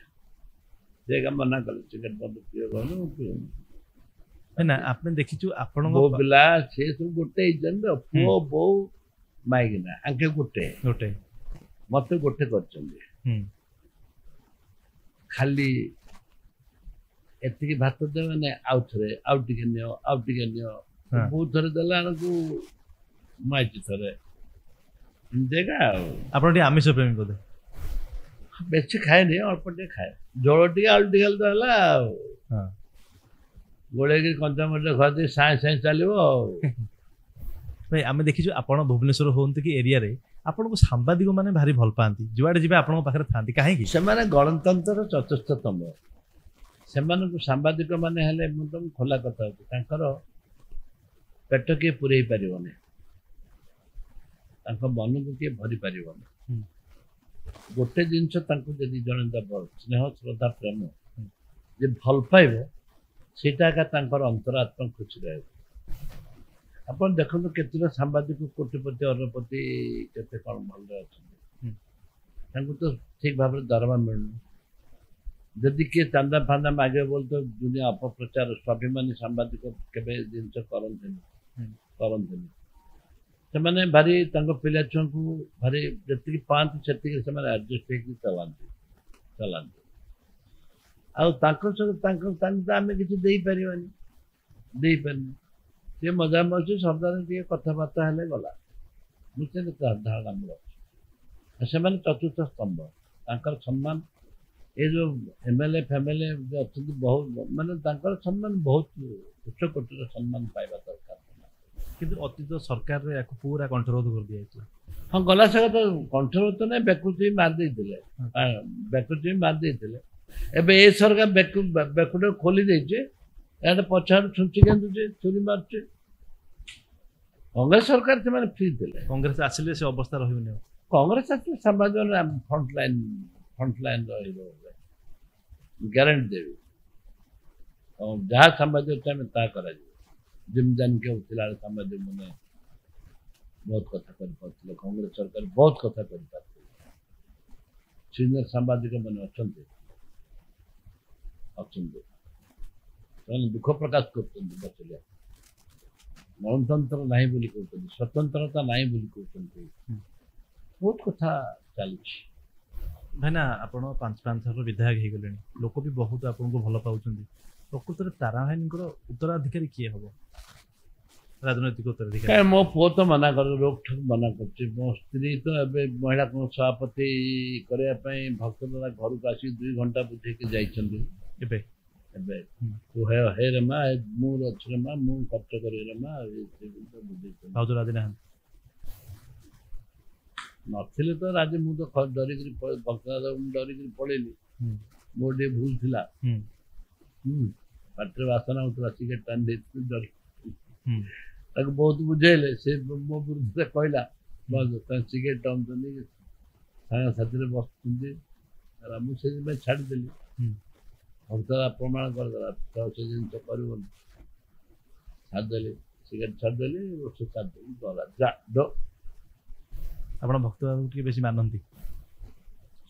ସେ ମନା କଲେ ସିଗାରେଟ ମଦ ପିଇବାକୁ ମୁଁ ପିଉନି ନା ଆମେ ଦେଖିଛୁ ଆପଣଙ୍କ ବୋଉ ପିଲା ସେ ସବୁ ଗୋଟେ ହେଇଛନ୍ତି ପୁଅ ବୋଉ ମାଇକିନା ଆଙ୍କେ ଗୋଟେ ଗୋଟେ ମତେ ଗୋଟେ କରିଛନ୍ତି ଖାଲି ଏତିକି ଭାତ ଦେବେ ମାନେ ଆଉ ଥରେ ଆଉ ଟିକେ ନିଅ ଆଉ ଟିକେ ନିଅ ବହୁତ ଥରେ ଦେଲା ବେଳକୁ ମାଇଛି ଥରେ ଦେଖା ଆଉ ଆପଣ ଟିକେ ଆମିଷ ପ୍ରେମୀ ବୋଧେ? ବେଶୀ ଖାଏନି ଅଳ୍ପ ଟିକେ ଖାଏ ଝୋଳ ଟିକେ ଆଳୁ ଟିକେ ତ ହେଲା ଆଉ ଗୋଳେଇକି କଞ୍ଚାମରିଚ ଖୁଆଦେଇ ସାଏଁ ସାଏଁ ଚାଲିବ ଆଉ। ଭାଇ ଆମେ ଦେଖିଛୁ ଆପଣ ଭୁବନେଶ୍ୱର ହୁଅନ୍ତୁ କି ଏରିଆରେ ଆପଣଙ୍କୁ ସାମ୍ବାଦିକ ମାନେ ଭାରି ଭଲ ପାଆନ୍ତି ଯୁଆଡ଼େ ଯିବେ ଆପଣଙ୍କ ପାଖରେ ଥାଆନ୍ତି କାହିଁକି? ସେମାନେ ଗଣତନ୍ତ୍ରର ଚତୁର୍ଥ ସ୍ତମ୍ଭ ସେମାନଙ୍କୁ ସାମ୍ବାଦିକ ମାନେ ହେଲେ ମୁଁ ତମକୁ ଖୋଲା କଥା ହେଉଛି ତାଙ୍କର ପେଟ କିଏ ପୂରେଇ ପାରିବନି ତାଙ୍କ ମନକୁ କିଏ ଭରି ପାରିବନି ଗୋଟେ ଜିନିଷ ତାଙ୍କୁ ଯଦି ଜଣେ ଦେବ ସ୍ନେହ ଶ୍ରଦ୍ଧା ପ୍ରେମ ଯେ ଭଲ ପାଇବ ସେଇଟା ଏକା ତାଙ୍କର ଅନ୍ତରାତ୍ମା ଖୁସି ରହିବ। ଆପଣ ଦେଖନ୍ତୁ କେତେଟା ସାମ୍ବାଦିକ କୋଟିପତି ଅରବପତି କେତେ କ'ଣ ଭଲରେ ଅଛନ୍ତି ତାଙ୍କୁ ତ ଠିକ ଭାବରେ ଦରମା ମିଳୁନି ଯଦି କିଏ ଚାନ୍ଦା ଫାନ୍ଦା ମାଗିବ ବୋଲି ତ ଦୁନିଆ ଅପପ୍ରଚାର ସ୍ୱାଭିମାନୀ ସାମ୍ବାଦିକ କେବେ ଜିନିଷ କରନ୍ତିନି ସେମାନେ ଭାରି ତାଙ୍କ ପିଲା ଛୁଆଙ୍କୁ ଭାରି ଯେତିକି ପାଆନ୍ତି ସେତିକି ସେମାନେ ଆଡ଼ଜଷ୍ଟ ହେଇକି ଚଲାନ୍ତି ଆଉ ତାଙ୍କ ସହିତ ତାଙ୍କୁ ଆମେ କିଛି ଦେଇପାରିବାନି ସେ ମଜାମସ୍ତି ସର୍ଦ୍ଦାରେ ଟିକେ କଥାବାର୍ତ୍ତା ହେଲେ ଗଲା ମୁଁ ସେ ଧାରଣା ମୋର ଅଛି ସେମାନେ ଚତୁର୍ଥ ସ୍ତମ୍ଭ ତାଙ୍କର ସମ୍ମାନ ଏ ଯେଉଁ MLA ଫ୍ୟାମିଲି ଅଛନ୍ତି ବହୁତ ମାନେ ତାଙ୍କର ସମ୍ମାନ ବହୁତ ଉଚ୍ଚ କୋଟିର ସମ୍ମାନ ପାଇବା ଦରକାର କିନ୍ତୁ ଅତୀତ ସରକାରରେ ୟାକୁ ପୁରା କଣ୍ଠରୋଧ କରିଦିଆଯାଇଥିଲା। ହଁ ଗଲା ସେ କଥା କଣ୍ଠରୋଧ ନାହିଁ ବେକୁଚି ମାରି ଦେଇଥିଲେ ଏବେ ଏ ସରକାର ବେକୁଟା ଖୋଲି ଦେଇଛି ଏଇଟା ପଛଆଡ଼ୁ ଛୁଞ୍ଚି କେନ୍ଦୁଛି ଛୁରୀ ମାରୁଛି କଂଗ୍ରେସ ସରକାର ସେମାନେ ଫ୍ରି ଥିଲେ କଂଗ୍ରେସ ଆସିଲେ ସେ ଅବସ୍ଥା ରହିବନି ଆଉ कांग्रेस ଆସିଲେ ସମାଜରେ ଫ୍ରଣ୍ଟ ଲାଇନ୍ ରହିବ ଗ୍ୟାରେଣ୍ଟି ଦେବି ଆଉ ଯାହା ସାମ୍ବାଦିକ ଚାହିଁବେ ତାହା କରାଯିବ ଯେମିତି ଜାଣିକି ହଉଥିଲା ସାମ୍ବାଦିକ ମାନେ ବହୁତ କଥା କରିପାରୁଥିଲେ କଂଗ୍ରେସ ସରକାର ବହୁତ କଥା କରିପାରୁଥିଲେ ସିନିୟର ସାମ୍ବାଦିକ ମାନେ ଅଛନ୍ତି ସେମାନେ ଦୁଃଖ ପ୍ରକାଶ କରୁଛନ୍ତି ବସିଲେ ଗଣତନ୍ତ୍ର ନାହିଁ ବୋଲି କହୁଛନ୍ତି ସ୍ୱତନ୍ତ୍ରତା ନାହିଁ ବୋଲି କହୁଛନ୍ତି ବହୁତ କଥା ଚାଲିଛି ଭାଇନା ଆପଣ 5 ଥର ବିଧାୟକ ହେଇଗଲେଣି ଲୋକ ବି ବହୁତ ଆପଣଙ୍କୁ ଭଲ ପାଉଛନ୍ତି ପ୍ରକୃତରେ ତାରା ଭାଇଙ୍କର ଉତ୍ତରାଧିକାରୀ କିଏ ହବ ରାଜନୈତିକ ଉତ୍ତରାଧିକାରୀ କାରଣ ମୋ ପୁଅ ତ ମନା କରେ ରୋକଠୋକ ମନା କରୁଛି ମୋ ସ୍ତ୍ରୀ ତ ଏବେ ମହିଳା ସଭାପତି କରିବା ପାଇଁ ଭକ୍ତଦାଦା ଘରକୁ ଆସି 2 ଘଣ୍ଟା ବୁଝେଇକି ଯାଇଛନ୍ତି ଏବେ ଏବେ ତୁ ହେ ରେ ମା ମୁଁ ଅଛି ରେ ମା ମୁଁ ଖର୍ଚ୍ଚ କରିବି ରେ ମା ବୁଝେଇଛନ୍ତି ଭାଉଜ ରାଜି ନାହାନ୍ତି ନଥିଲେ ତ ରାଜି ମୁଁ ତ ଡରିକିରି ଭକ୍ତଦାଦା ମୁଁ ଡରିକିରି ପଳେଇଲି ମୋର ଟିକେ ଭୁଲ ଥିଲା ପାଟିରେ ବାସନା ହଉଥିଲା ସିଗାରେଟ ଟାଣି ଦେଇଥିଲି ଡରି ତାକୁ ବହୁତ ବୁଝେଇଲେ ସେ ମୋ ବିରୁଦ୍ଧରେ କହିଲା ସିଗାରେଟ ଟାଣୁଛନ୍ତି ସାଙ୍ଗସାଥିରେ ବସୁଛନ୍ତି ମୁଁ ସେଥିପାଇଁ ଛାଡ଼ିଦେଲି ଭକ୍ତଦାଦା ପ୍ରମାଣ କରିଦେଲା ତ ସେ ଜିନିଷ କରିବନି ଛାଡ଼ିଦେଲି ସିଗାରେଟ ଛାଡ଼ିଦେଲି ବର୍ଷ ଛାଡ଼ିଦେଲି ଗଲା ଯା ଡ ଆପଣ ଭକ୍ତଦାଦାକୁ ଟିକେ ବେଶୀ ମାନନ୍ତି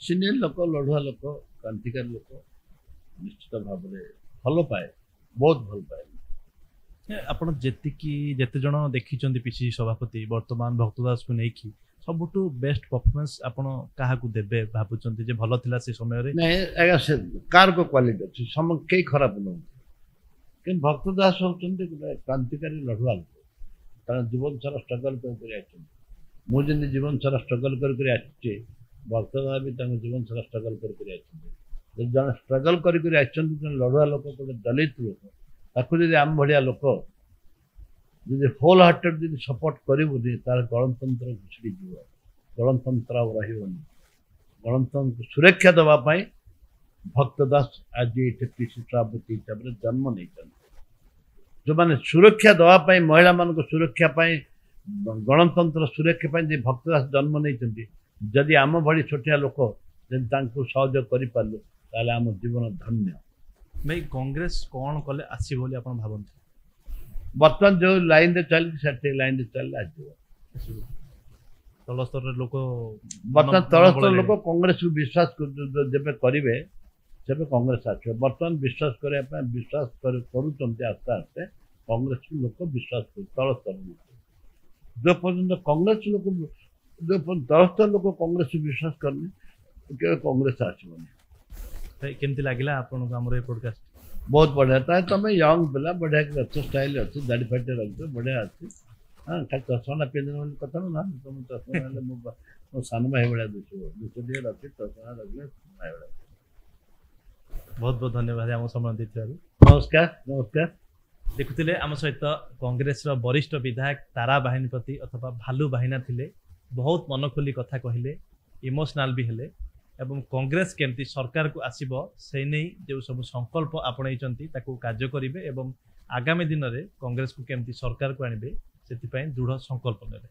ସିନିୟର ଲୋକ ଲଢ଼ୁଆ ଲୋକ କ୍ରାନ୍ତିକାରୀ ଲୋକ ନିଶ୍ଚିତ ଭାବରେ ଭଲ ପାଏ ବହୁତ ଭଲ ପାଏ ଆପଣ ଯେତେ ଜଣ ଦେଖିଛନ୍ତି ପିସିସି ସଭାପତି ବର୍ତ୍ତମାନ ଭକ୍ତଦାସକୁ ନେଇକି ସବୁଠୁ ବେଷ୍ଟ ପରଫରମେନ୍ସ ଆପଣ କାହାକୁ ଦେବେ ଭାବୁଛନ୍ତି ଯେ ଭଲ ଥିଲା ସେ ସମୟରେ ନାଇଁ ଆଜ୍ଞା ସେ କାହାର କ୍ୱାଲିଟି ଅଛି କେହି ଖରାପ ନୁହନ୍ତି କିନ୍ତୁ ଭକ୍ତ ଦାସ ହେଉଛନ୍ତି ଗୋଟେ କ୍ରାନ୍ତିକାରୀ ଲଢ଼ୁଆ ଲୋକ କାରଣ ଜୀବନ ସାରା ଷ୍ଟ୍ରଗଲ୍ କରି ଆସିଛନ୍ତି ମୁଁ ଯେମିତି ଜୀବନ ସାରା ଷ୍ଟ୍ରଗଲ୍ କରି ଆସିଛି ଭକ୍ତ ଦାସ ବି ତାଙ୍କ ଜୀବନ ସାରା ଷ୍ଟ୍ରଗଲ୍ କରି ଆସିଛନ୍ତି ଯଦି ଜଣେ ଷ୍ଟ୍ରଗଲ୍ କରି ଆସିଛନ୍ତି ଜଣେ ଲଢ଼ୁଆ ଲୋକ ଗୋଟେ ଦଳିତ ଲୋକ ତାକୁ ଯଦି ଆମ ଭଳିଆ ଲୋକ ଯଦି ହୋଲ୍ ହାର୍ଟେଡ୍ ଯଦି ସପୋର୍ଟ କରିବୁନି ତାହେଲେ ଗଣତନ୍ତ୍ର ଘୁଷୁରିଯିବ ଗଣତନ୍ତ୍ର ଆଉ ରହିବନି ଗଣତନ୍ତ୍ରକୁ ସୁରକ୍ଷା ଦେବା ପାଇଁ ଭକ୍ତ ଦାସ ଆଜି ଏଠି ପିସିସି ସଭାପତି ହିସାବରେ ଜନ୍ମ ନେଇଛନ୍ତି ଯେଉଁମାନେ ସୁରକ୍ଷା ଦେବା ପାଇଁ ମହିଳାମାନଙ୍କ ସୁରକ୍ଷା ପାଇଁ ଗଣତନ୍ତ୍ର ସୁରକ୍ଷା ପାଇଁ ଯେ ଭକ୍ତ ଦାସ ଜନ୍ମ ନେଇଛନ୍ତି ଯଦି ଆମ ଭଳି ଛୋଟିଆ ଲୋକ ଯଦି ତାଙ୍କୁ ସହଯୋଗ କରିପାରିଲୁ ତାହେଲେ ଆମ ଜୀବନ ଧନ୍ୟ ଭାଇ କଂଗ୍ରେସ କ'ଣ କଲେ ଆସିବ ବୋଲି ଆପଣ ଭାବନ୍ତି ବର୍ତ୍ତମାନ ଯେଉଁ ଲାଇନ୍ରେ ଚାଲିଛି ସେଠି ଲାଇନ୍ରେ ଚାଲିଲେ ଆସିବ ତଳ ସ୍ତରରେ ଲୋକ ବର୍ତ୍ତମାନ ତଳ ସ୍ତର ଲୋକ କଂଗ୍ରେସକୁ ବିଶ୍ୱାସ ଯେବେ କରିବେ ସେବେ କଂଗ୍ରେସ ଆସିବ ବର୍ତ୍ତମାନ ବିଶ୍ୱାସ କରିବା ପାଇଁ ବିଶ୍ୱାସ କରୁଛନ୍ତି ଆସ୍ତେ ଆସ୍ତେ କଂଗ୍ରେସକୁ ଲୋକ ବିଶ୍ୱାସ କରୁଛନ୍ତି ତଳ ସ୍ତର ଲୋକ ଯେଉଁ ପର୍ଯ୍ୟନ୍ତ କଂଗ୍ରେସ ଲୋକ ଯେଉଁ ତଳ ସ୍ତର ଲୋକ କଂଗ୍ରେସକୁ ବିଶ୍ୱାସ କରିନି କେବେ କଂଗ୍ରେସ ଆସିବନି କେମିତି ଲାଗିଲା ଆପଣଙ୍କୁ ଆମର ଏ ପଡକାଷ୍ଟ ବହୁତ ବଢ଼ିଆ ତାହେଲେ ତୁମେ ୟଙ୍ଗ ପିଲା ବଢ଼ିଆ ଅଛ ଷ୍ଟାଇଲ ଅଛି ଦାଢ଼ି ଫାଟି ରଖିଛ ବଢ଼ିଆ ଅଛି ହଁ ଖାଲି ଚଷମା ପିନ୍ଧିବ ବୋଲି କଥା ନୁହଁ ତୁମ ଚଷମା ହେଲେ ମୋ ସାନ ଭାଇ ଭଳିଆ ଦିଶିବ ଟିକେ ରଖି ଚଷମା ରଖିଲେ ଭାଇ ଭଳିଆ ବହୁତ ବହୁତ ଧନ୍ୟବାଦ ଆମ ସମୟ ଦେଇଥିବାରୁ ନମସ୍କାର ନମସ୍କାର ଦେଖୁଥିଲେ ଆମ ସହିତ କଂଗ୍ରେସର ବରିଷ୍ଠ ବିଧାୟକ ତାରା ବାହିନୀପତି ଅଥବା ଭାଲୁ ବାହିନା ଥିଲେ ବହୁତ ମନ ଖୋଲି କଥା କହିଲେ ଇମୋସନାଲ ବି ହେଲେ ଏବଂ କଂଗ୍ରେସ କେମିତି ସରକାରକୁ ଆସିବ ସେ ନେଇ ଯେଉଁ ସବୁ ସଂକଳ୍ପ ଆପଣେଇଛନ୍ତି ତାକୁ କାର୍ଯ୍ୟ କରିବେ ଏବଂ ଆଗାମୀ ଦିନରେ କଂଗ୍ରେସକୁ କେମିତି ସରକାରକୁ ଆଣିବେ ସେଥିପାଇଁ ଦୃଢ଼ ସଂକଳ୍ପ ନେବେ।